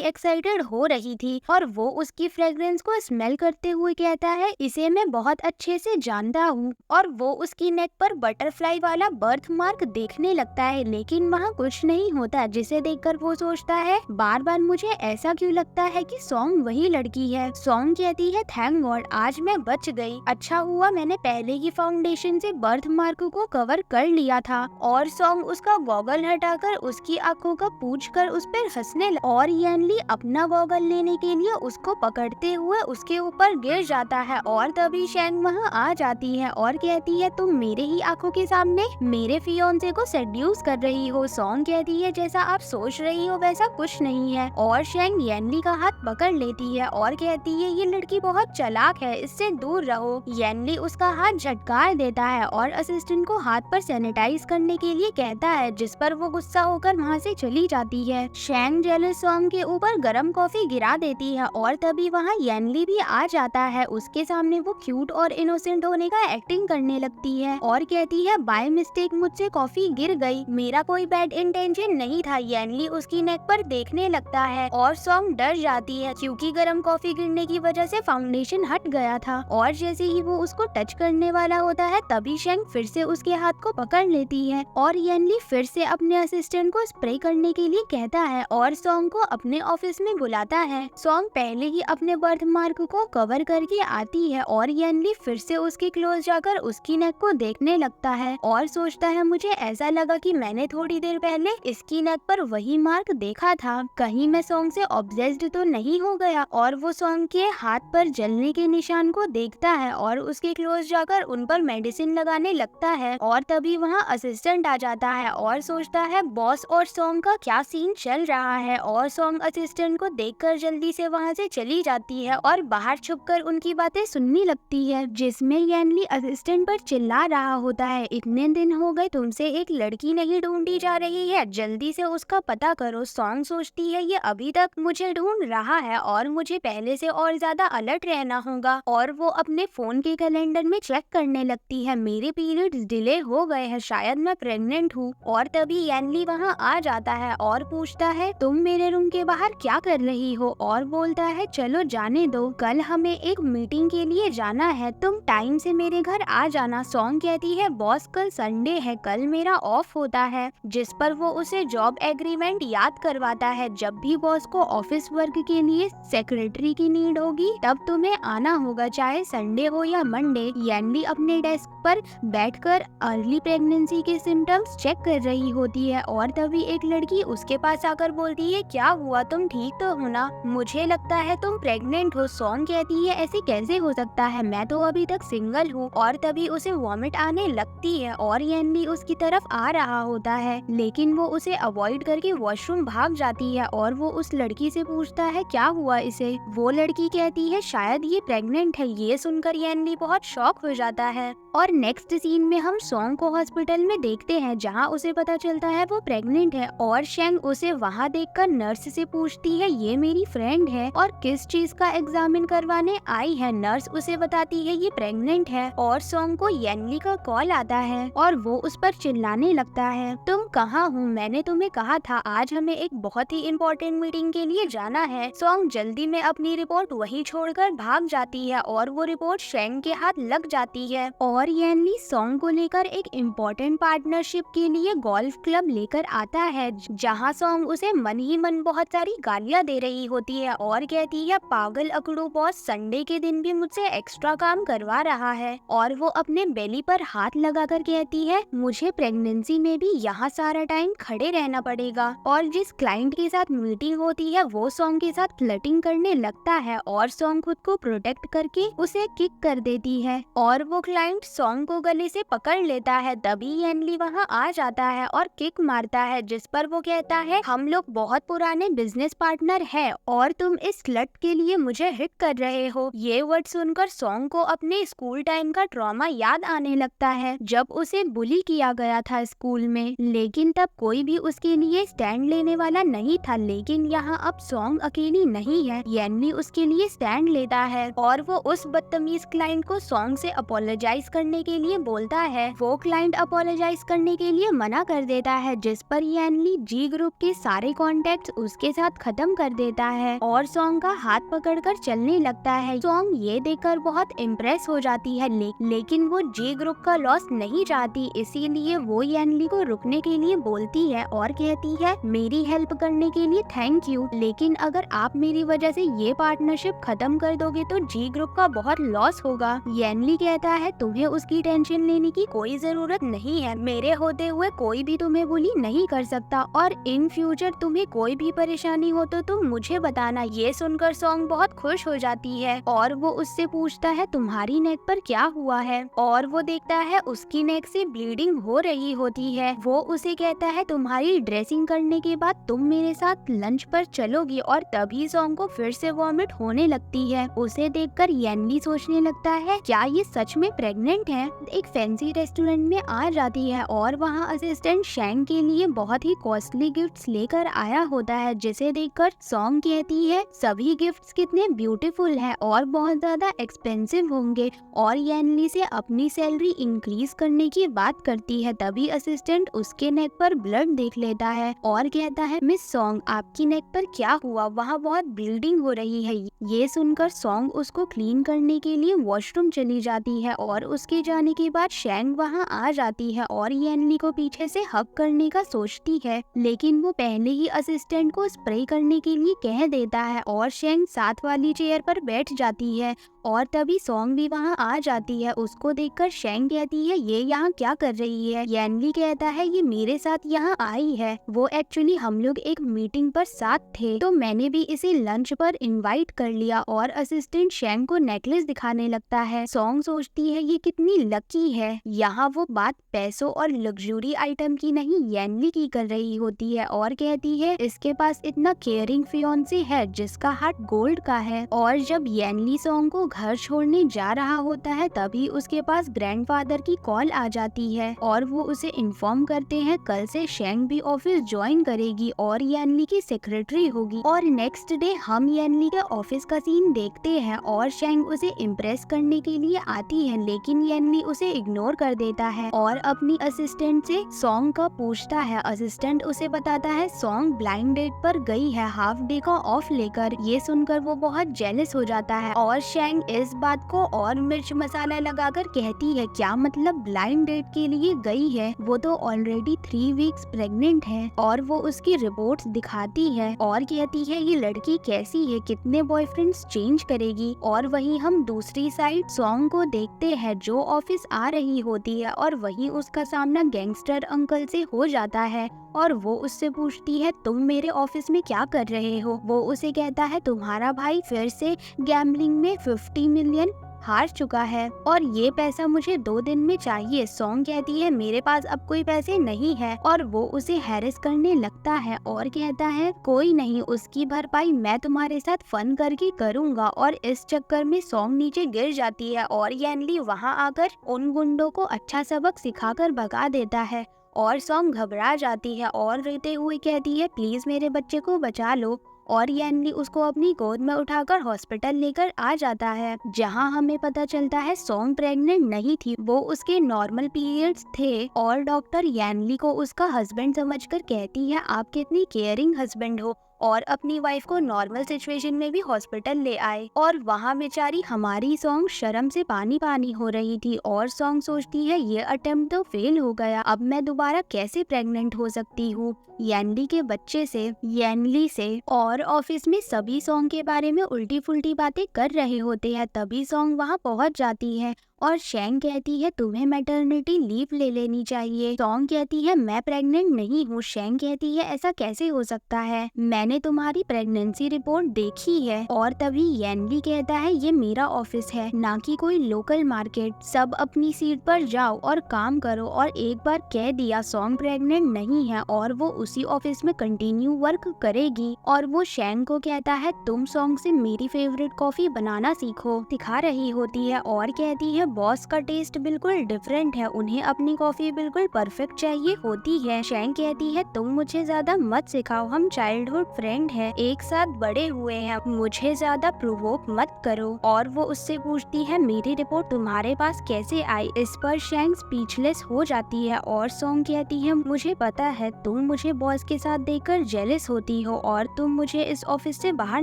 एक्साइटेड हो रही थी। और वो उसकी फ्रेग्रेंस को स्मेल करते हुए कहता है इसे मैं बहुत अच्छे से जानता हूँ। और वो उसकी नेक पर बटरफ्लाई वाला बर्थ मार्क देखने लगता है, लेकिन वहाँ कुछ नहीं होता, जिसे देखकर वो सोचता है बार बार मुझे ऐसा क्यों लगता है कि सॉन्ग वही लड़की है। सॉन्ग कहती है थैंक गॉड आज मैं बच गई, अच्छा हुआ मैंने पहले ही फाउंडेशन से बर्थ मार्क को कवर कर लिया था। और सॉन्ग उसका गॉगल हटाकर उसकी आंखों का पूछकर उस पर हंसने और येनली अपना गॉगल लेने के लिए उसको पकड़ते हुए उसके ऊपर गिर जाता है। और तभी शैंग वहाँ आ जाती है और कहती है तुम मेरे ही आंखों के सामने मेरे फियोंसे को सेड्यूस कर रही हो। सॉन्ग कहती है जैसा आप सोच रही हो वैसा कुछ नहीं है। और शैंग येनली का हाथ पकड़ लेती है और कहती है ये लड़की बहुत चालाक है, इससे दूर रहो। येनली उसका हाथ झटकार देता है और असिस्टेंट को हाथ पर सैनिटाइज करने के लिए कहता है, जिस पर वो गुस्सा होकर वहाँ से चली जाती है। शैंग जेलस सॉन्ग के ऊपर गरम कॉफी गिरा देती है और तभी वहाँ येनली भी आ जाता है। उसके सामने वो क्यूट और इनोसेंट होने का एक्टिंग करने लगती है और कहती है बाय मिस्टेक मुझसे कॉफी गिर गई, मेरा कोई बैड इंटेंशन नहीं था। येनली उसकी नेक पर देखने लगता है और सॉन्ग डर जाती है क्योंकि गरम कॉफी गिरने की वजह से फाउंडेशन हट गया था। और जैसे ही वो उसको टच करने वाला होता है तभी शैंग फिर से उसके हाथ को पकड़ लेती है और येनली फिर से अपने असिस्टेंट को स्प्रे करने के लिए कहता है और सॉन्ग को अपने ऑफिस में बुलाता है। सॉन्ग पहले ही अपने बर्थ मार्क को कवर करके आती है और येनली फिर से उसके क्लोज जाकर उसकी नेक को देखने लगता है और सोचता है मुझे ऐसा लगा कि मैंने थोड़ी देर पहले इसकी नेक पर वही मार्क देखा था, कहीं मैं सॉन्ग से ऑब्सेस्ड तो नहीं हो गया। और वो सॉन्ग के हाथ पर जलने के निशान को देखता है और उसके क्लोज जाकर उन पर मेडिसिन लगाने लगता है। और तभी वहाँ असिस्टेंट आ जाता है और सोचता है बॉस और सॉन्ग का क्या सीन चल रहा है। और सॉन्ग असिस्टेंट को देखकर जल्दी से वहाँ से चली जाती है और बाहर छुपकर उनकी बातें सुनने लगती है, जिसमें येनली असिस्टेंट पर चिल्ला रहा होता है इतने दिन हो गए तुमसे एक लड़की नहीं ढूंढी जा रही है, जल्दी से उसका पता करो। सॉन्ग सोचती है ये अभी तक मुझे ढूंढ रहा है और मुझे पहले से और ज्यादा अलर्ट रहना होगा। और वो अपने फोन के कैलेंडर में चेक करने लगती है मेरे पीरियड्स डिले हो गए हैं, शायद मैं प्रेग्नेंट हूँ। और तभी येनली वहाँ आ जाता है और पूछता है तुम मेरे रूम के बाहर क्या कर रही हो? और बोलता है चलो जाने दो, कल हमें एक मीटिंग के लिए जाना है, तुम टाइम से मेरे घर आ जाना। सॉन्ग कहती है बॉस कल संडे है, कल मेरा ऑफ होता है, जिस पर वो उसे जॉब एग्रीमेंट याद करवाता है जब भी बॉस को ऑफिस वर्क के लिए सेक्रेटरी की नीड होगी तब तुम्हें आना होगा, चाहे संडे हो या मंडे। येनली अपने डेस्क पर बैठकर अर्ली प्रेगनेंसी के सिम्टम्स चेक कर रही होती है और तभी एक लड़की उसके पास आकर बोलती है क्या हुआ, तुम ठीक तो हो ना? मुझे लगता है तुम प्रेग्नेंट हो। सॉन्ग कहती है ऐसे कैसे हो सकता है, मैं तो अभी तक सिंगल हूँ। और तभी उसे वॉमिट आने लगती है और येनली उसकी तरफ आ रहा होता है, लेकिन वो उसे अवॉइड करके वॉशरूम भाग जाती है और वो उस लड़की से पूछता है क्या हुआ इसे। वो लड़की कहती है शायद ये प्रेग्नेंट है। ये सुनकर येनली बहुत शॉक हो जाता है। और नेक्स्ट सीन में हम सॉन्ग को हॉस्पिटल में देखते हैं जहाँ उसे पता चलता है वो प्रेग्नेंट है और शैंग उसे वहाँ देखकर नर्स से पूछती है ये मेरी फ्रेंड है और किस चीज का एग्जामिन करवाने आई है। नर्स उसे बताती है ये प्रेग्नेंट है और सॉन्ग को येनली का कॉल आता है और वो उस पर चिल्लाने लगता है तुम कहाँ हो, मैंने तुम्हें कहा था आज हमें एक बहुत ही इम्पोर्टेंट मीटिंग के लिए जाना है। सॉन्ग जल्दी में अपनी रिपोर्ट वहीं छोड़कर भाग जाती है और वो रिपोर्ट शैंग के हाथ लग जाती है और और येनली सॉन्ग को लेकर एक इम्पोर्टेंट पार्टनरशिप के लिए गोल्फ क्लब लेकर आता है, जहां सॉन्ग उसे मन ही मन बहुत सारी गालियां दे रही होती है और कहती है पागल अकड़ू बॉस संडे के दिन भी मुझसे एक्स्ट्रा काम करवा रहा है। और वो अपने बेली पर हाथ लगाकर कहती है मुझे प्रेगनेंसी में भी यहाँ सारा टाइम खड़े रहना पड़ेगा। और जिस क्लाइंट के साथ मीटिंग होती है वो सॉन्ग के साथ फ्लर्टिंग करने लगता है और सॉन्ग खुद को प्रोटेक्ट करके उसे किक कर देती है और वो क्लाइंट सॉन्ग को गले से पकड़ लेता है। तभी येनली वहाँ आ जाता है और किक मारता है, जिस पर वो कहता है हम लोग बहुत पुराने बिजनेस पार्टनर हैं और तुम इस स्लट के लिए मुझे हिट कर रहे हो। ये वर्ड सुनकर सॉन्ग को अपने स्कूल टाइम का ट्रॉमा याद आने लगता है, जब उसे बुली किया गया था स्कूल में, लेकिन तब कोई भी उसके लिए स्टैंड लेने वाला नहीं था। लेकिन यहाँ अब सॉन्ग अकेली नहीं है, येनली उसके लिए स्टैंड लेता है और वो उस बदतमीज क्लाइंट को सॉन्ग से अपोलोजाइज करने के लिए बोलता है। वो क्लाइंट अपोलोजाइज करने के लिए मना कर देता है, जिस पर येनली जी ग्रुप के सारे कॉन्टेक्ट उसके साथ खत्म कर देता है और सॉन्ग का हाथ पकड़कर चलने लगता है। सॉन्ग ये देखकर बहुत इम्प्रेस हो जाती है, लेकिन वो जी ग्रुप का लॉस नहीं चाहती, इसीलिए वो येनली को रुकने के लिए बोलती है और कहती है मेरी हेल्प करने के लिए थैंक यू, लेकिन अगर आप मेरी वजह से ये पार्टनरशिप खत्म कर दोगे तो जी ग्रुप का बहुत लॉस होगा। येनली कहता है तुम्हें उसकी टेंशन लेने की कोई जरूरत नहीं है, मेरे होते हुए कोई भी तुम्हें बुली नहीं कर सकता और इन फ्यूचर तुम्हें कोई भी परेशानी हो तो तुम मुझे बताना। ये सुनकर सॉन्ग बहुत खुश हो जाती है और वो उससे पूछता है तुम्हारी नेक पर क्या हुआ है, और वो देखता है उसकी नेक से ब्लीडिंग हो रही होती है। वो उसे कहता है तुम्हारी ड्रेसिंग करने के बाद तुम मेरे साथ लंच पर चलोगी, और तभी सॉन्ग को फिर से वॉमिट होने लगती है। उसे देखकर येनली सोचने लगता है क्या ये सच में प्रेग्नेंट है। एक फैंसी रेस्टोरेंट में आ जाती है और वहाँ असिस्टेंट शैंग के लिए बहुत ही कॉस्टली गिफ्ट्स लेकर आया होता है, जिसे देखकर सॉन्ग कहती है सभी गिफ्ट्स कितने ब्यूटीफुल हैं और बहुत ज्यादा एक्सपेंसिव होंगे, और येनली से अपनी सैलरी इंक्रीज करने की बात करती है। तभी असिस्टेंट उसके नेक पर ब्लड देख लेता है और कहता है मिस सॉन्ग आपकी नेक पर क्या हुआ, वहाँ बहुत ब्लीडिंग हो रही है। ये सुनकर सॉन्ग उसको क्लीन करने के लिए वॉशरूम चली जाती है और उसके जाने के बाद शैंग वहाँ आ जाती है और येनली को पीछे से हग करने का सोचती है, लेकिन वो पहले ही असिस्टेंट को स्प्रे करने के लिए कह देता है और शैंग साथ वाली चेयर पर बैठ जाती है। और तभी सॉन्ग भी वहाँ आ जाती है। उसको देखकर शैंग कहती है ये यहाँ क्या कर रही है। येनली कहता है ये मेरे साथ यहाँ आई है, वो एक्चुअली हम लोग एक मीटिंग पर साथ थे तो मैंने भी इसे लंच पर इनवाइट कर लिया, और असिस्टेंट शैंग को नेकलेस दिखाने लगता है। सॉन्ग सोचती है ये कितनी लकी है। यहाँ वो बात पैसों और लग्जरी आइटम की नहीं येनली की कर रही होती है और कहती है इसके पास इतना केयरिंग फियोंसे है जिसका हार्ट गोल्ड का है। और जब येनली सॉन्ग को घर छोड़ने जा रहा होता है तभी उसके पास ग्रैंडफादर की कॉल आ जाती है और वो उसे इन्फॉर्म करते हैं कल से शैंग भी ऑफिस ज्वाइन करेगी और येनली की सेक्रेटरी होगी। और नेक्स्ट डे हम येनली के ऑफिस का सीन देखते हैं और शैंग उसे इम्प्रेस करने के लिए आती है, लेकिन येनली उसे इग्नोर कर देता है और अपनी असिस्टेंट से सॉन्ग का पूछता है। असिस्टेंट उसे बताता है सॉन्ग ब्लाइंड डेट पर गई है हाफ डे का ऑफ लेकर। ये सुनकर वो बहुत जेलस हो जाता है और शैंग इस बात को और मिर्च मसाला लगाकर कहती है क्या मतलब ब्लाइंड डेट के लिए गई है, वो तो ऑलरेडी 3 वीक्स प्रेग्नेंट है। और वो उसकी रिपोर्ट्स दिखाती है और कहती है ये लड़की कैसी है, कितने बॉयफ्रेंड्स चेंज करेगी। और वहीं हम दूसरी साइड सॉन्ग को देखते हैं जो ऑफिस आ रही होती है और वहीं उसका सामना गैंगस्टर अंकल से हो जाता है और वो उससे पूछती है तुम मेरे ऑफिस में क्या कर रहे हो। वो उसे कहता है तुम्हारा भाई फिर से गैम्बलिंग में 50 मिलियन हार चुका है और ये पैसा मुझे 2 दिन में चाहिए। सॉन्ग कहती है मेरे पास अब कोई पैसे नहीं है, और वो उसे हैरेस करने लगता है और कहता है कोई नहीं, उसकी भरपाई मैं तुम्हारे साथ फन करके करूँगा। और इस चक्कर में सॉन्ग नीचे गिर जाती है और येनली वहाँ आकर उन गुंडों को अच्छा सबक सिखाकर भगा देता है और सॉन्ग घबरा जाती है और रोते हुए कहती है प्लीज मेरे बच्चे को बचा लो। और येनली उसको अपनी गोद में उठाकर हॉस्पिटल लेकर आ जाता है, जहां हमें पता चलता है सॉन्ग प्रेग्नेंट नहीं थी, वो उसके नॉर्मल पीरियड्स थे। और डॉक्टर येनली को उसका हस्बैंड समझकर कहती है आप कितनी केयरिंग हस्बैंड हो। और अपनी वाइफ को नॉर्मल सिचुएशन में भी हॉस्पिटल ले आए। और वहाँ बेचारी हमारी सॉन्ग शर्म से पानी पानी हो रही थी और सॉन्ग सोचती है ये अटेम्प्ट तो फेल हो गया, अब मैं दोबारा कैसे प्रेग्नेंट हो सकती हूँ यनली के बच्चे से, यनली से। और ऑफिस में सभी सॉन्ग के बारे में उल्टी फुल्टी बातें कर रहे होते हैं। तभी सॉन्ग वहाँ पहुँच जाती है और शैंग कहती है तुम्हें मैटरनिटी लीव ले लेनी चाहिए। सॉन्ग कहती है मैं प्रेग्नेंट नहीं हूँ। शैंग कहती है ऐसा कैसे हो सकता है, मैंने तुम्हारी प्रेगनेंसी रिपोर्ट देखी है। और तभी यनली कहता है ये मेरा ऑफिस है, ना कि कोई लोकल मार्केट, सब अपनी सीट पर जाओ और काम करो। और एक बार कह दिया सॉन्ग प्रेग्नेंट नहीं है और वो उसी ऑफिस में कंटिन्यू वर्क करेगी। और वो शैंग को कहता है तुम सॉन्ग से मेरी फेवरेट कॉफी बनाना सीखो, सिखा रही होती है और कहती है बॉस का टेस्ट बिल्कुल डिफरेंट है, उन्हें अपनी कॉफी बिल्कुल परफेक्ट चाहिए होती है। शैंग कहती है तुम मुझे ज्यादा मत सिखाओ, हम चाइल्डहुड फ्रेंड हैं, एक साथ बड़े हुए हैं, मुझे ज्यादा प्रोवोक मत करो। और वो उससे पूछती है मेरी रिपोर्ट तुम्हारे पास कैसे आई। इस पर शैंग स्पीचलेस हो जाती है और सॉन्ग कहती है मुझे पता है तुम मुझे बॉस के साथ देखकर जेलस होती हो और तुम मुझे इस ऑफिस से बाहर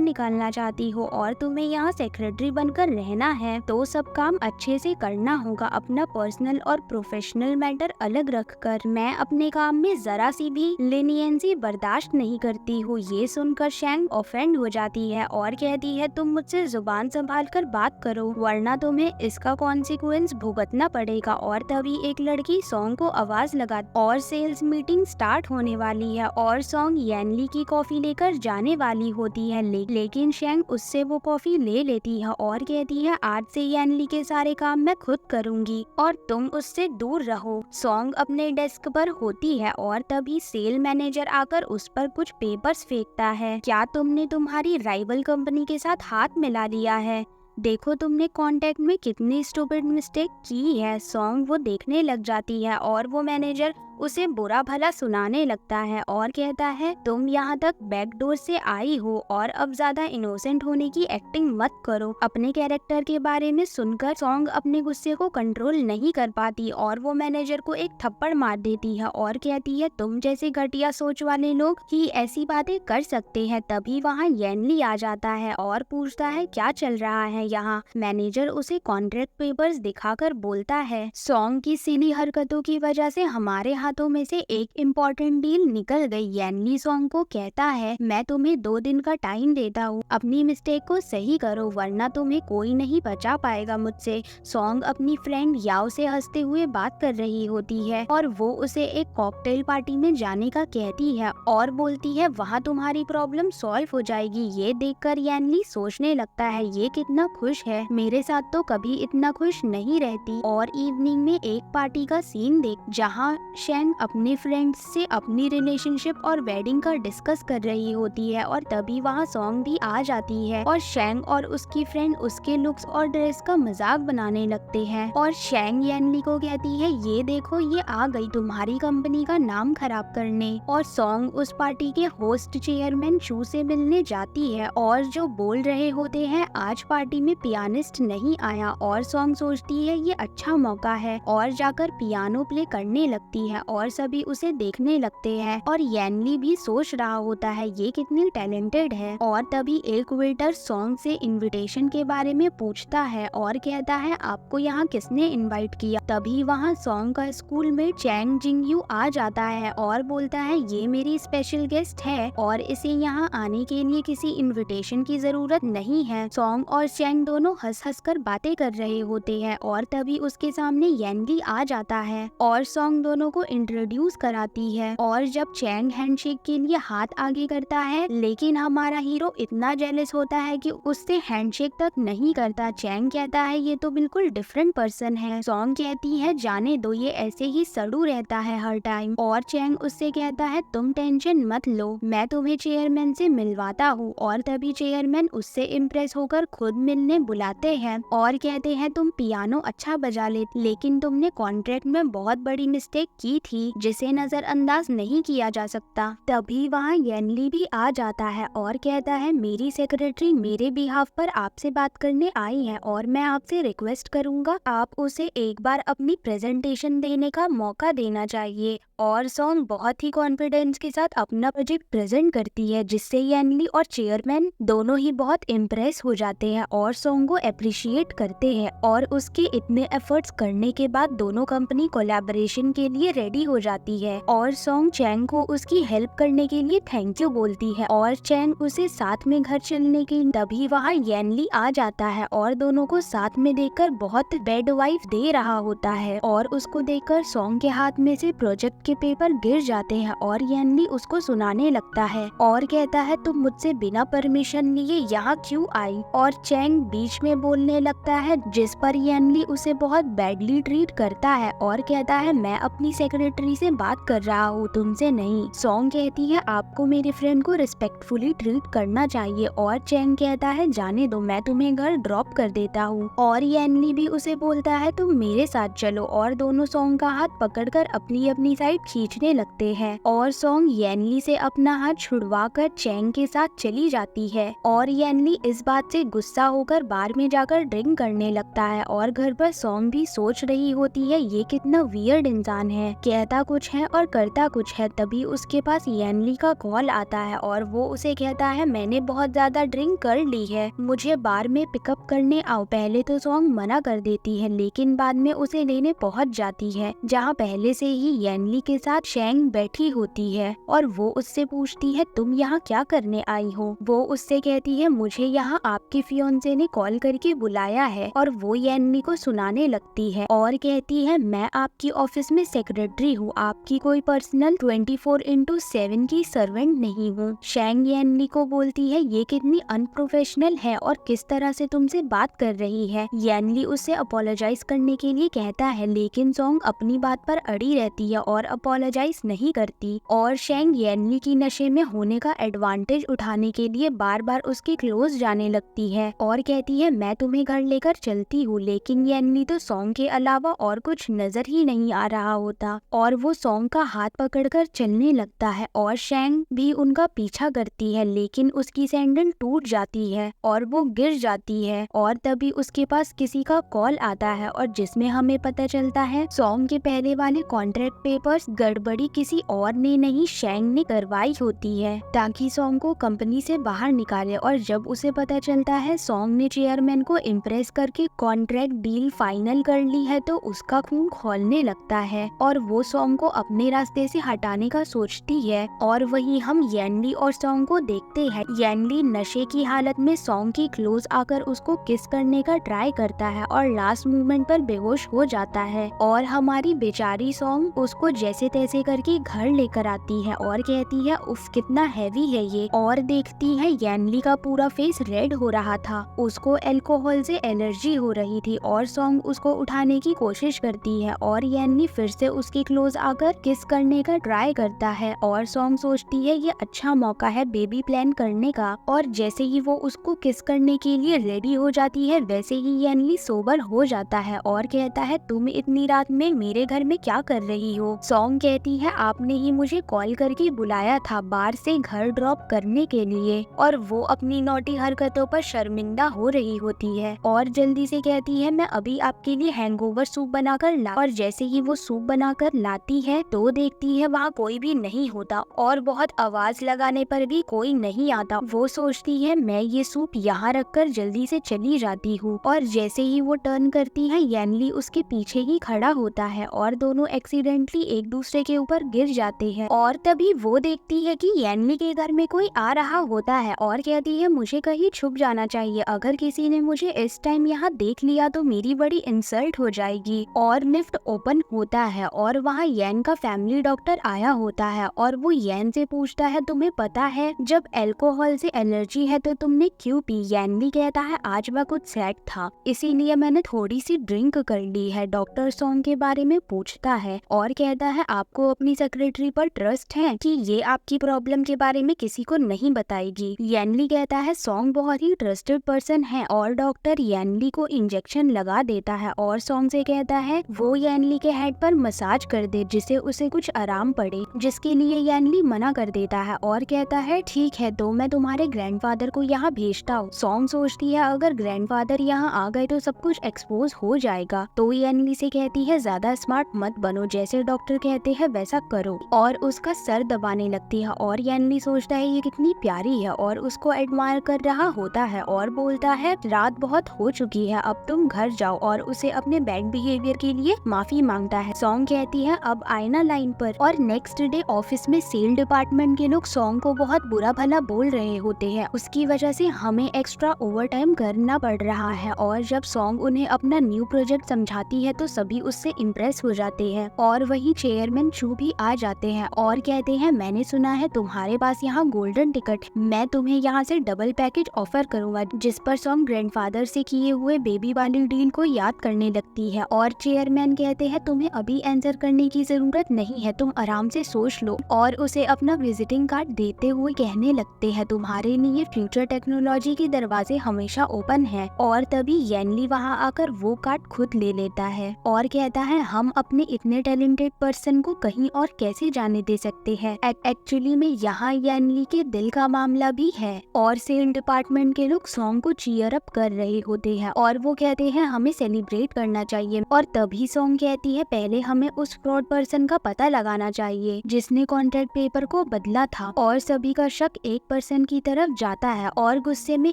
निकालना चाहती हो और तुम्हें यहाँ सेक्रेटरी बनकर रहना है, तो सब काम अच्छे से करना होगा, अपना पर्सनल और प्रोफेशनल मैटर अलग रखकर। मैं अपने काम में जरा सी भी लेनियंसी बर्दाश्त नहीं करती हूँ। ये सुनकर शैंग ऑफेंड हो जाती है और कहती है तुम मुझसे जुबान संभाल कर बात करो वरना तुम्हें इसका कॉन्सिक्वेंस भुगतना पड़ेगा। और तभी एक लड़की सॉन्ग को आवाज लगा और सेल्स मीटिंग स्टार्ट होने वाली है और सॉन्ग यनली की कॉफी लेकर जाने वाली होती है लेकिन शैंग उससे वो कॉफी ले लेती है और कहती है आज से यनली के सारे काम मैं खुद करूंगी और तुम उससे दूर रहो। सॉन्ग अपने डेस्क पर होती है और तभी सेल मैनेजर आकर उस पर कुछ पेपर्स फेंकता है। क्या तुमने तुम्हारी राइवल कंपनी के साथ हाथ मिला लिया है, देखो तुमने कॉन्टेक्ट में कितनी स्टूपिड मिस्टेक की है। सॉन्ग वो देखने लग जाती है और वो मैनेजर उसे बुरा भला सुनाने लगता है और कहता है तुम यहाँ तक बैकडोर से आई हो और अब ज्यादा इनोसेंट होने की एक्टिंग मत करो। अपने कैरेक्टर के बारे में सुनकर सॉन्ग अपने गुस्से को कंट्रोल नहीं कर पाती और वो मैनेजर को एक थप्पड़ मार देती है और कहती है तुम जैसे घटिया सोच वाले लोग ही ऐसी बातें कर सकते हैं। तभी वहाँ यनली आ जाता है और पूछता है क्या चल रहा है यहाँ। मैनेजर उसे कॉन्ट्रैक्ट पेपर्स दिखाकर बोलता है सॉन्ग की सिली हरकतों की वजह से हमारे हाथों में से एक इम्पोर्टेंट डील निकल गई। यनली सॉन्ग को कहता है मैं तुम्हें 2 दिन का टाइम देता हूँ, अपनी मिस्टेक को सही करो वरना तुम्हें कोई नहीं बचा पाएगा मुझसे। सॉन्ग अपनी फ्रेंड याओ से हंसते हुए बात कर रही होती है और वो उसे एक कॉकटेल पार्टी में जाने का कहती है और बोलती है वहाँ तुम्हारी प्रॉब्लम सॉल्व हो जाएगी। ये देखकर यनली सोचने लगता है ये कितना खुश है, मेरे साथ तो कभी इतना खुश नहीं रहती। और इवनिंग में एक पार्टी का सीन देख जहाँ शैंग अपने फ्रेंड्स से अपनी रिलेशनशिप और वेडिंग का डिस्कस कर रही होती है और तभी वहाँ सॉन्ग भी आ जाती है और शैंग और उसकी फ्रेंड उसके लुक्स और ड्रेस का मजाक बनाने लगते हैं। और शैंग यनली को कहती है ये देखो ये आ गई तुम्हारी कंपनी का नाम खराब करने। और सॉन्ग उस पार्टी के होस्ट चेयरमैन शू से मिलने जाती है और जो बोल रहे होते हैं आज पार्टी में पियानिस्ट नहीं आया और सॉन्ग सोचती है ये अच्छा मौका है और जाकर पियानो प्ले करने लगती है और सभी उसे देखने लगते हैं। और यनली भी सोच रहा होता है ये कितनी टैलेंटेड है। और तभी एक वेटर सॉन्ग से इनविटेशन के बारे में पूछता है और कहता है आपको यहाँ किसने इनवाइट किया। तभी वहाँ सॉन्ग का स्कूल में चैंग जिंगयू आ जाता है और बोलता है ये मेरी स्पेशल गेस्ट है और इसे यहाँ आने के लिए किसी इनविटेशन की जरूरत नहीं है। सॉन्ग और चैंग दोनों हंस हंस कर बातें कर रहे होते हैं और तभी उसके सामने यनली आ जाता है और सॉन्ग दोनों को इंट्रोड्यूस कराती है। और जब चैंग हैंडशेक के लिए हाथ आगे करता है लेकिन हमारा हीरो इतना जेलस होता है कि उससे हैंडशेक तक नहीं करता। चैंग कहता है ये तो बिल्कुल डिफरेंट पर्सन है। सॉन्ग कहती है जाने दो ये ऐसे ही सड़ू रहता है हर टाइम। और चैंग उससे कहता है तुम टेंशन मत लो मैं तुम्हें चेयरमैन से मिलवाता हूँ। और तभी चेयरमैन उससे इम्प्रेस होकर खुद मिलने बुलाते हैं और कहते हैं तुम पियानो अच्छा बजा लेकिन तुमने कॉन्ट्रैक्ट में बहुत बड़ी मिस्टेक की खूबी थी जिसे नजरअंदाज नहीं किया जा सकता। तभी वहाँ येनली भी आ जाता है और कहता है मेरी सेक्रेटरी मेरे बिहाफ पर आपसे बात करने आई है और मैं आपसे रिक्वेस्ट करूंगा आप उसे एक बार अपनी प्रेजेंटेशन देने का मौका देना चाहिए। और सॉन्ग बहुत ही कॉन्फिडेंस के साथ अपना प्रोजेक्ट प्रेजेंट करती है जिससे येनली और चेयरमैन दोनों ही बहुत इम्प्रेस हो जाते हैं और सॉन्ग को अप्रिशिएट करते हैं। और उसके इतने एफर्ट्स करने के बाद दोनों कंपनी कोलैबोरेशन के लिए रेडी हो जाती है और सॉन्ग चैंग को उसकी हेल्प करने के लिए थैंक यू बोलती है और चैंग उसे साथ में घर चलने की। तभी वहाँ येनली आ जाता है और दोनों को साथ में देखकर बहुत बैड वाइफ दे रहा होता है और उसको देखकर सॉन्ग के हाथ में से प्रोजेक्ट के पेपर गिर जाते हैं और येनली उसको सुनाने लगता है और कहता है तुम मुझसे बिना परमिशन लिए यहाँ क्यों आई। और चैंग बीच में बोलने लगता है जिस पर येनली उसे बहुत बैडली ट्रीट करता है और कहता है मैं अपनी सेक्रेटरी से बात कर रहा हूँ तुमसे नहीं। सॉन्ग कहती है आपको मेरे फ्रेंड को रिस्पेक्टफुली ट्रीट करना चाहिए और चैंग कहता है जाने दो मैं तुम्हें घर ड्रॉप कर देता हूँ। और येनली भी उसे बोलता है तुम मेरे साथ चलो और दोनों सॉन्ग का हाथ पकड़कर अपनी अपनी साइड खींचने लगते हैं और सॉन्ग येनली से अपना हाथ छुड़वाकर चैंग के साथ चली जाती है। और येनली इस बात से गुस्सा होकर बार में जाकर ड्रिंक करने लगता है और घर पर सॉन्ग भी सोच रही होती है ये कितना वियर्ड इंसान है, कहता कुछ है और करता कुछ है। तभी उसके पास येनली का कॉल आता है और वो उसे कहता है मैंने बहुत ज्यादा ड्रिंक कर ली है मुझे बार में पिकअप करने आओ। पहले तो सॉन्ग मना कर देती है लेकिन बाद में उसे लेने पहुंच जाती है जहां पहले से ही येनली के साथ चैंग बैठी होती है और वो उससे पूछती है तुम यहाँ क्या करने आई हो। वो उससे कहती है मुझे यहाँ आपके फियोंसे ने कॉल करके बुलाया है और वो येनली को सुनाने लगती है और कहती है मैं आपकी ऑफिस में सेक्रेटरी हूँ आपकी कोई पर्सनल 24/7 की सर्वेंट नहीं हूँ। चैंग येनली को बोलती है ये कितनी अनप्रोफेशनल है और किस तरह से तुमसे बात कर रही है। येनली उससे अपोलोजाइज करने के लिए कहता है लेकिन सॉन्ग अपनी बात पर अड़ी रहती है और अपोलोजाइज नहीं करती। और चैंग येनली की नशे में होने का एडवांटेज उठाने के लिए बार बार उसके क्लोज जाने लगती है और कहती है मैं तुम्हें घर लेकर चलती हूँ। लेकिन येनली तो सॉन्ग के अलावा और कुछ नजर ही नहीं आ रहा होता और वो सॉन्ग का हाथ पकड़कर चलने लगता है और चैंग भी उनका पीछा करती है लेकिन उसकी सैंडल टूट जाती है और वो गिर जाती है। और तभी उसके पास किसी का कॉल आता है और जिसमें हमें पता चलता है सॉन्ग के पहले वाले कॉन्ट्रैक्ट पेपर्स गड़बड़ी किसी और ने नहीं चैंग ने करवाई होती है ताकि सॉन्ग को कंपनी से बाहर निकाले। और जब उसे पता चलता है सॉन्ग ने चेयरमैन को इम्प्रेस करके कॉन्ट्रैक्ट डील फाइनल कर ली है तो उसका खून खौलने लगता है और वो सॉन्ग को अपने रास्ते से हटाने का सोचती है। और वहीं हम येनली और सॉन्ग को देखते हैं। येनली नशे की हालत में सॉन्ग की क्लोज आकर उसको किस करने का ट्राई करता है और लास्ट मोमेंट पर बेहोश हो जाता है और हमारी बेचारी सॉन्ग उसको जैसे तैसे करके घर लेकर आती है और कहती है उफ कितना हैवी है ये। और देखती है येनली का पूरा फेस रेड हो रहा था उसको अल्कोहल से एलर्जी हो रही थी और सॉन्ग उसको उठाने की कोशिश करती है और येनली फिर से उसके क्लोज आकर किस करने का ट्राई करता है और सॉन्ग सोचती है ये अच्छा मौका है बेबी प्लान करने का। और जैसे ही वो उसको किस करने के लिए रेडी हो जाती है वैसे ही येनली सोबर हो जाता है और कहता है तुम इतनी रात में मेरे घर में क्या कर रही हो। सॉन्ग कहती है आपने ही मुझे कॉल करके बुलाया था बार से घर ड्रॉप करने के लिए। और वो अपनी नौटी हरकतों पर शर्मिंदा हो रही होती है और जल्दी से कहती है मैं अभी आपके लिए हैंगओवर सूप बनाकर ला। और जैसे ही वो सूप बनाकर लाती है तो देखती है वहाँ कोई भी नहीं होता और बहुत आवाज लगाने पर भी कोई नहीं आता। वो सोचती है मैं ये सूप यहाँ रखकर जल्दी से चली जाती हूँ। और जैसे ही वो टर्न करती है येनली उसके पीछे ही खड़ा होता है और दोनों एक्सीडेंटली एक दूसरे के ऊपर गिर जाते हैं। और तभी वो देखती है कि येनली के घर में कोई आ रहा होता है और कहती है मुझे कहीं छुप जाना चाहिए अगर किसी ने मुझे इस टाइम यहाँ देख लिया तो मेरी बड़ी इंसल्ट हो जाएगी। और लिफ्ट ओपन होता है और वहाँ येन का फैमिली डॉक्टर आया होता है और वो येन से पूछता है तुम्हें पता है जब अल्कोहल से एलर्जी है तो तुमने क्यों पी। येनली कहता है आज वह कुछ सैड था इसीलिए मैंने थोड़ी सी ड्रिंक कर ली है। डॉक्टर सॉन्ग के बारे में पूछता है और कहता है आपको अपनी सेक्रेटरी पर ट्रस्ट है कि ये आपकी प्रॉब्लम के बारे में किसी को नहीं बताएगी। येनली कहता है सॉन्ग बहुत ही ट्रस्टेड पर्सन है और डॉक्टर येनली को इंजेक्शन लगा देता है और सॉन्ग से कहता है वो येनली के हेड पर मसाज कर दे जिससे उसे कुछ आराम पड़े, जिसके लिए यानली मना कर देता है और कहता है ठीक है तो मैं तुम्हारे ग्रैंडफादर को यहाँ भेजता हूँ। सॉन्ग सोचती है अगर ग्रैंडफादर यहाँ आ गए तो सब कुछ एक्सपोज हो जाएगा, तो यानली से कहती है ज्यादा स्मार्ट मत बनो, जैसे डॉक्टर कहते हैं वैसा करो, और उसका सर दबाने लगती है। और यानली सोचता है ये कितनी प्यारी है और उसको एडमायर कर रहा होता है और बोलता है रात बहुत हो चुकी है, अब तुम घर जाओ, और उसे अपने बैड बिहेवियर के लिए माफी मांगता है। सॉन्ग कहती है अब आए ना लाइन पर। और नेक्स्ट डे ऑफिस में सेल डिपार्टमेंट के लोग सॉन्ग को बहुत बुरा भला बोल रहे होते हैं, उसकी वजह से हमें एक्स्ट्रा ओवर टाइम करना पड़ रहा है। और जब सॉन्ग उन्हें अपना न्यू प्रोजेक्ट समझाती है तो सभी उससे इम्प्रेस हो जाते हैं। और वही चेयरमैन चू भी आ जाते हैं और कहते हैं मैंने सुना है तुम्हारे पास यहाँ गोल्डन टिकट, मैं तुम्हें यहाँ से डबल पैकेज ऑफर करूंगा। जिस पर सॉन्ग ग्रैंडफादर से किए हुए बेबी वाली डील को याद करने लगती है। और चेयरमैन कहते हैं तुम्हें अभी आंसर करने की जरूरत नहीं है, तुम आराम से सोच लो, और उसे अपना विजिटिंग कार्ड देते हुए कहने लगते हैं तुम्हारे लिए फ्यूचर टेक्नोलॉजी के दरवाजे हमेशा ओपन है। और तभी यानली वहाँ आकर वो कार्ड खुद ले लेता है और कहता है हम अपने इतने टैलेंटेड पर्सन को कहीं और कैसे जाने दे सकते हैं। एक्चुअली में यहाँ यानली के दिल का मामला भी है। और सेल डिपार्टमेंट के लोग सॉन्ग को चीयर अप कर रहे होते हैं और वो कहते हैं हमें सेलिब्रेट करना चाहिए। और तभी सॉन्ग कहती है पहले हमें उस फ्रॉड पर्सन का पता लगाना चाहिए जिसने कॉन्ट्रैक्ट पेपर को बदला था। और सभी का शक एक पर्सन की तरफ जाता है और गुस्से में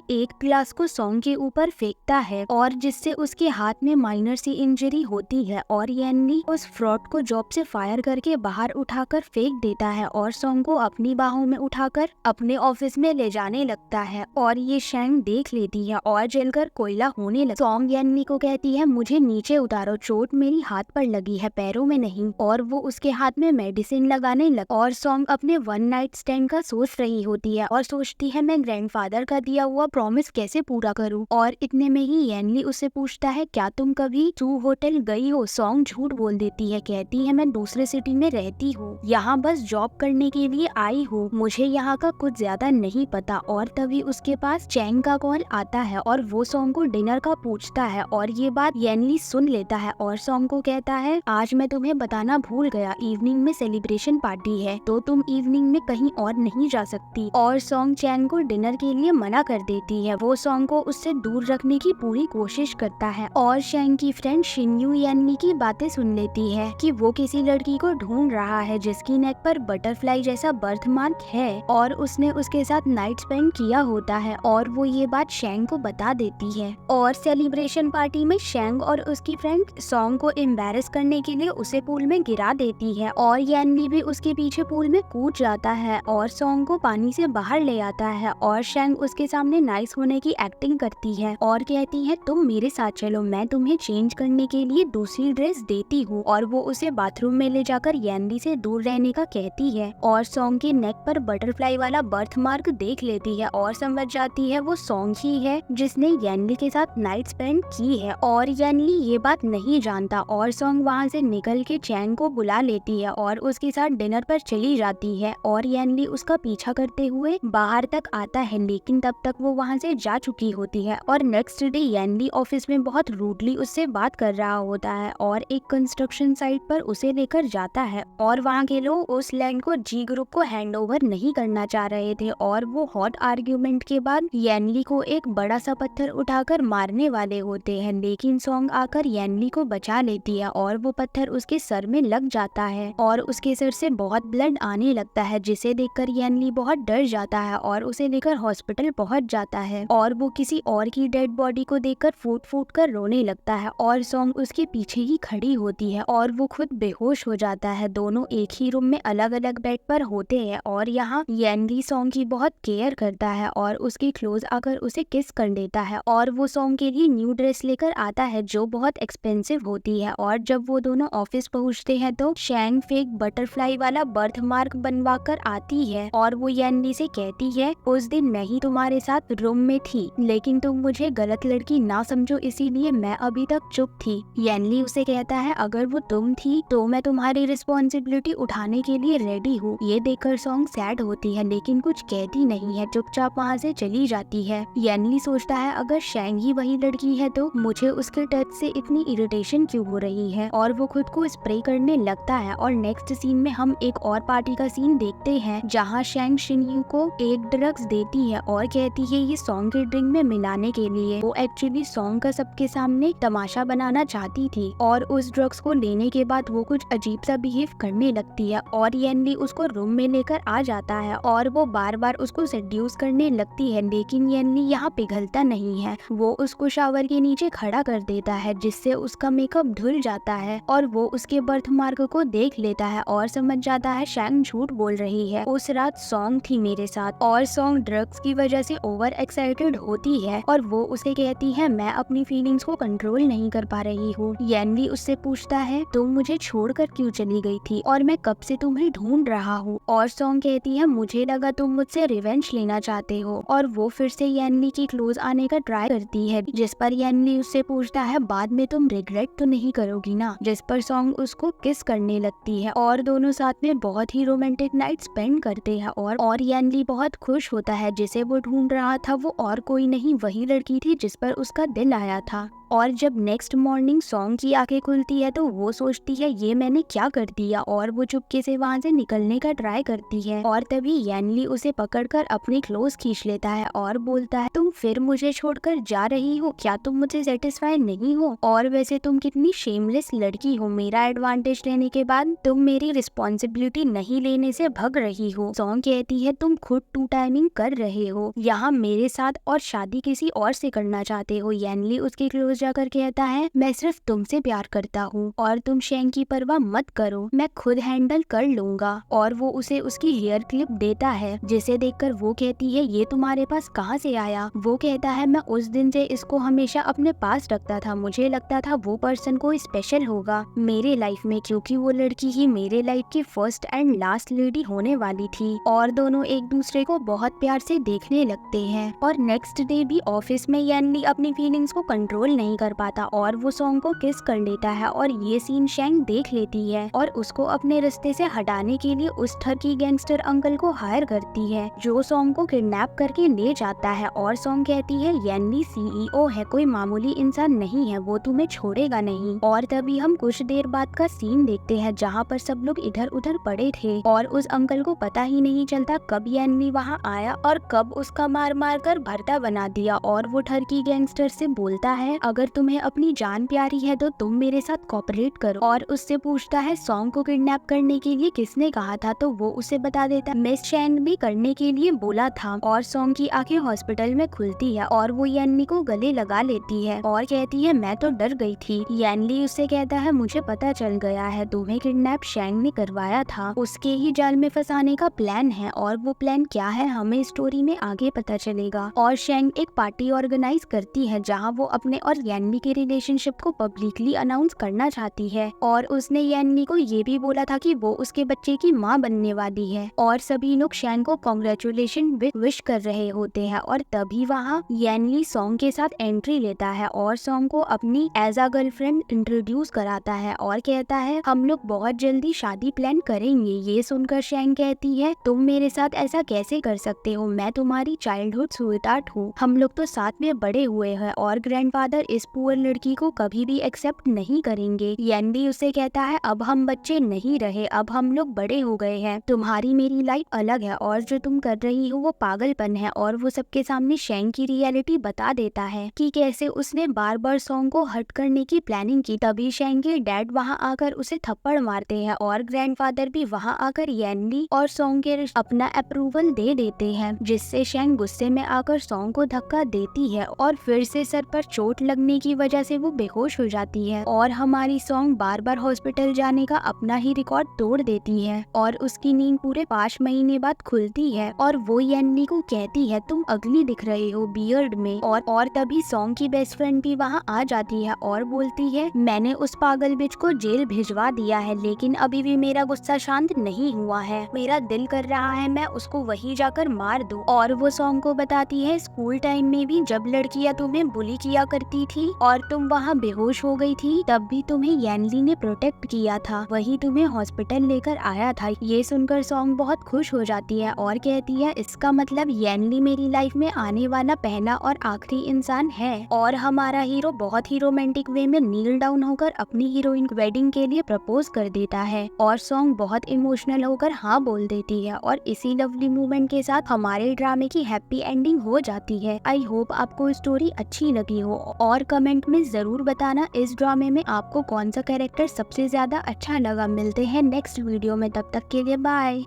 एक ग्लास को सॉन्ग के ऊपर फेंकता है और जिससे उसके हाथ में माइनर सी इंजरी होती है। और यानली उस फ्रॉड को जॉब से फायर करके बाहर उठाकर फेंक देता है और सॉन्ग को अपनी बाहों में उठाकर अपने ऑफिस में ले जाने लगता है। और ये शैंग देख लेती है और जलकर कोयला होने लगता। सॉन्ग यानली को कहती है मुझे नीचे उतारो, चोट मेरी हाथ पर लगी है पैरों में नहीं। और वो उसके हाथ में मेडिसिन लगाने लग। और सॉन्ग अपने वन नाइट स्टैंड का सोच रही होती है और सोचती है मैं ग्रैंडफादर का दिया हुआ प्रॉमिस कैसे पूरा करूं। और इतने में ही यानली उससे पूछता है क्या तुम कभी टू होटल गई हो। सॉन्ग झूठ बोल देती है, कहती है मैं दूसरे सिटी में रहती हूँ, यहाँ बस जॉब करने के लिए आई हूँ, मुझे यहाँ का कुछ ज्यादा नहीं पता। और तभी उसके पास चैंग का कॉल आता है और वो सॉन्ग को डिनर का पूछता है और ये बात यानली सुन लेता है और सॉन्ग को कहता है आज मैं तुम्हें बताना भूल गया, इवनिंग में सेलिब्रेशन पार्टी है तो तुम इवनिंग में कहीं और नहीं जा सकती। और सॉन्ग चैंग को डिनर के लिए मना कर देती है। वो सॉन्ग को उससे दूर रखने की पूरी कोशिश करता है। और चैंग की फ्रेंड शिन्यू यानली की बातें सुन लेती है कि वो किसी लड़की को ढूंढ रहा है जिसकी नेक पर बटरफ्लाई जैसा बर्थ मार्क है और उसने उसके साथ नाइट स्पेंड किया होता है। और वो ये बात शैंग को बता देती है। और सेलिब्रेशन पार्टी में शैंग और उसकी फ्रेंड सॉन्ग को एम्बैरेस करने के लिए उसे पूल में गिरा देती है और यानली भी उसके पीछे पूल में कूद जाता है और सॉन्ग को पानी से बाहर ले आता है। और शैंग उसके सामने नाइस होने की एक्टिंग करती है और कहती है तुम मेरे साथ चलो, मैं तुम्हें चेंज करने के लिए दूसरी ड्रेस देती हूँ। और वो उसे बाथरूम में ले जाकर यानली से दूर रहने का कहती है। और सॉन्ग के नेक पर बटरफ्लाई वाला बर्थ मार्क देख लेती है और समझ जाती है वो सॉन्ग ही है जिसने यानली के साथ नाइट स्पेंड की है। और यानली ये बात नहीं जानता और सॉन्ग वहाँ से निकल के चैंग को बुला लेती है और उसके साथ डिनर पर चली जाती है। और यानली उसका पीछा करते हुए बाहर तक आता है लेकिन तब तक वो वहाँ से जा चुकी होती है। और नेक्स्ट डे यानली ऑफिस में बहुत रूडली उससे बात कर रहा होता है और एक कंस्ट्रक्शन साइट पर उसे लेकर जाता है। और वहाँ के लोग उस लैंड को जी ग्रुप को हैंड ओवर नहीं करना चाह रहे थे और वो हॉट आर्ग्यूमेंट के बाद यानली को एक बड़ा सा पत्थर उठाकर मारने वाले होते हैं, लेकिन सॉन्ग आकर यानली को बचा लेती है और वो पत्थर उसके सर में लग जाता है और उसके सर से बहुत ब्लड आने लगता है, जिसे देखकर यानली बहुत डर जाता है और उसे लेकर हॉस्पिटल पहुंच जाता है। और वो किसी और की डेड बॉडी को देखकर फूट फूट कर रोने लगता है और सॉन्ग उसके पीछे ही खड़ी होती है और वो खुद बेहोश हो जाता है। दोनों एक ही रूम में अलग अलग बेड पर होते हैं और यहाँ यानली सॉन्ग की बहुत केयर करता है और उसके क्लोज आकर उसे किस कर देता है। और वो सॉन्ग के लिए न्यू ड्रेस लेकर आता है जो बहुत एक्सपेंसिव होती है। और जब वो दोनों ऑफिस पहुँचते हैं तो शैंग फेक बटरफ्लाई वाला बर्थ मार्क बनवा कर आती है और वो यानली से कहती है उस दिन मैं ही तुम्हारे साथ रूम में थी लेकिन तुम मुझे गलत लड़की ना समझो, इसीलिए मैं अभी तक चुप थी। यानली उसे कहता है अगर वो तुम थी तो मैं तुम्हारी रिस्पॉन्सिबिलिटी उठाने के लिए रेडी हूँ। ये देखकर सॉन्ग सैड होती है लेकिन कुछ कहती नहीं है, चुपचाप वहाँ से चली जाती है। यानली सोचता है अगर शैंग ही वही लड़की है तो मुझे उसके टच से इतनी इरिटेशन क्यों हो रही है और वो खुद को स्प्रे लड़ाई करने लगता है। और नेक्स्ट सीन में हम एक और पार्टी का सीन देखते हैं जहाँ शैंग शिनयू को एक ड्रग्स देती है और कहती है ये सॉन्ग के ड्रिंक में मिलाने के लिए। वो एक्चुअली सॉन्ग का सबके सामने तमाशा बनाना चाहती थी और उस ड्रग्स को लेने के बाद वो कुछ अजीब सा बिहेव करने लगती है और येनली उसको रूम में लेकर आ जाता है और वो बार बार उसको सेड्यूस करने लगती है, लेकिन येनली यहाँ पिघलता नहीं है। वो उसको शावर के नीचे खड़ा कर देता है जिससे उसका मेकअप धुल जाता है और वो उसके बर्थ मार्क को देख लेता है और समझ जाता है शैंग झूठ बोल रही है। उस रात सॉन्ग थी मेरे साथ और सॉन्ग ड्रग्स की वजह से ओवर एक्साइटेड होती है और वो उसे कहती है मैं अपनी फीलिंग्स को कंट्रोल नहीं कर पा रही हूँ। येनली उससे पूछता है तुम मुझे छोड़कर क्यों चली गई थी और मैं कब से तुम्हें ढूंढ रहा हूँ। और सॉन्ग कहती है मुझे लगा तुम मुझसे रिवेंज लेना चाहते हो। और वो फिर से येनली की क्लोज आने का ट्राई करती है, जिस पर येनली उससे पूछता है बाद में तुम रिग्रेट तो नहीं करोगी ना, जिस पर सॉन्ग उसको किस करने लगती है और दोनों साथ में बहुत ही रोमांटिक नाइट स्पेंड करते हैं। और येनली बहुत खुश होता है, जिसे वो ढूंढ रहा था वो और कोई नहीं वही लड़की थी जिस पर उसका दिल आया था। और जब नेक्स्ट मॉर्निंग सॉन्ग की आंखें खुलती है तो वो सोचती है ये मैंने क्या कर दिया और वो चुपके से वहाँ से निकलने का ट्राई करती है। और तभी येनली उसे पकड़कर अपने क्लोज खींच लेता है और बोलता है तुम फिर मुझे छोड़कर जा रही हो, क्या तुम मुझे सेटिस्फाई नहीं हो? और वैसे तुम कितनी शेमलेस लड़की हो, मेरा एडवांटेज लेने के बाद तुम मेरी रिस्पॉन्सिबिलिटी नहीं लेने से भग रही हो। सॉन्ग कहती है तुम खुद टू टाइमिंग कर रहे हो यहाँ मेरे साथ और शादी किसी और से करना चाहते हो। येनली उसके क्लोज जाकर कहता है मैं सिर्फ तुमसे प्यार करता हूँ और तुम शैंग की परवाह मत करो, मैं खुद हैंडल कर लूंगा। और वो उसे उसकी हेयर क्लिप देता है जिसे देखकर वो कहती है ये तुम्हारे पास कहाँ से आया? वो कहता है मैं उस दिन से इसको हमेशा अपने पास रखता था, मुझे लगता था वो पर्सन कोई स्पेशल होगा मेरे लाइफ में क्योंकि वो लड़की ही मेरे लाइफ की फर्स्ट एंड लास्ट लेडी होने वाली थी। और दोनों एक दूसरे को बहुत प्यार से देखने लगते हैं। और नेक्स्ट डे भी ऑफिस में येनली अपनी फीलिंग्स को कंट्रोल नहीं कर पाता और वो सॉन्ग को किस कर लेता है और ये सीन शैंग देख लेती है और उसको अपने रास्ते से हटाने के लिए उस ठरकी गैंगस्टर अंकल को हायर करती है जो सॉन्ग को किडनैप करके ले जाता है। और सॉन्ग कहती है येनली सीईओ है, कोई मामूली इंसान नहीं है, वो तुम्हें छोड़ेगा नहीं। और तभी हम कुछ देर बाद का सीन देखते हैं जहाँ पर सब लोग इधर उधर पड़े थे और उस अंकल को पता ही नहीं चलता कब येनली वहाँ आया और कब उसका मार मार कर भरता बना दिया। और वो ठरकी गैंगस्टर से बोलता है अगर तुम्हें अपनी जान प्यारी है तो तुम मेरे साथ कोऑपरेट करो। और उससे पूछता है सॉन्ग को किडनैप करने के लिए किसने कहा था, तो वो उसे बता देता है मिस शैंग भी करने के लिए बोला था। और सॉन्ग की आंखें हॉस्पिटल में खुलती है और वो येनली को गले लगा लेती है और कहती है मैं तो डर गई थी। येनली उससे कहता है मुझे पता चल गया है तुम्हें किडनैप शैंग ने करवाया था, उसके ही जाल में फंसाने का प्लान है और वो प्लान क्या है हमें स्टोरी में आगे पता चलेगा। और शैंग एक पार्टी ऑर्गेनाइज करती है जहाँ वो अपने और येनली के रिलेशनशिप को पब्लिकली अनाउंस करना चाहती है और उसने येनली को ये भी बोला था कि वो उसके बच्चे की माँ बनने वाली है। और सभी लोग शैंग को कांग्रेचुलेशन विश कर रहे होते हैं और तभी वहाँ येनली सॉन्ग के साथ एंट्री लेता है और सॉन्ग को अपनी एज अ गर्लफ्रेंड इंट्रोड्यूस कराता है और कहता है हम लोग बहुत जल्दी शादी प्लान करेंगे। ये सुनकर शैंग कहती है तुम मेरे साथ ऐसा कैसे कर सकते हो, मैं तुम्हारी चाइल्डहुड स्वीटहार्ट हूँ, हम लोग तो साथ में बड़े हुए हैं और ग्रैंडफादर इस पुअर लड़की को कभी भी एक्सेप्ट नहीं करेंगे। येनली उससे कहता है अब हम बच्चे नहीं रहे, अब हम लोग बड़े हो गए हैं, तुम्हारी मेरी लाइफ अलग है और जो तुम कर रही हो वो पागलपन है। और वो सबके सामने शैंग की रियलिटी बता देता है कि कैसे उसने बार बार सॉन्ग को हर्ट करने की प्लानिंग की। तभी शैंग के डैड वहाँ आकर उसे थप्पड़ मारते हैं और ग्रैंडफादर भी वहाँ आकर येनली और सॉन्ग के अपना अप्रूवल दे देते हैं, जिससे शैंग गुस्से में आकर सॉन्ग को धक्का देती है और फिर से सर पर चोट लगने की वजह से वो बेहोश हो जाती है। और हमारी सॉन्ग बार बार हॉस्पिटल जाने का अपना ही रिकॉर्ड तोड़ देती है और उसकी नींद पूरे 5 महीने बाद खुलती है और वो येनली को कहती है तुम अगली दिख रही हो बियर्ड में। और तभी सॉन्ग की बेस्ट फ्रेंड भी वहाँ आ जाती है और बोलती है मैंने उस पागल बिच को जेल भिजवा दिया है लेकिन अभी भी मेरा गुस्सा शांत नहीं हुआ है, मेरा दिल कर रहा है मैं उसको वहीं जाकर मार दूं। और वो सॉन्ग को बताती है स्कूल टाइम में भी जब लड़कियां तुम्हें बुली किया करती थी और तुम वहाँ बेहोश हो गई थी, तब भी तुम्हें येनली ने प्रोटेक्ट किया था, वही तुम्हें हॉस्पिटल लेकर आया था। ये सुनकर सॉन्ग बहुत खुश हो जाती है और कहती है इसका मतलब येनली मेरी लाइफ में आने वाला पहला और आखिरी इंसान है। और हमारा हीरो बहुत ही रोमांटिक वे में नील डाउन होकर अपनी हीरोइन वेडिंग के लिए प्रपोज कर देता है और सॉन्ग बहुत इमोशनल होकर हाँ बोल देती है और इसी लवली मूवमेंट के साथ हमारे ड्रामे की हैप्पी एंडिंग हो जाती है। आई होप आपको स्टोरी अच्छी लगी हो और कमेंट में जरूर बताना इस ड्रामे में आपको कौन सा कैरेक्टर सबसे ज्यादा अच्छा लगा। मिलते हैं नेक्स्ट वीडियो में, तब तक के लिए बाय।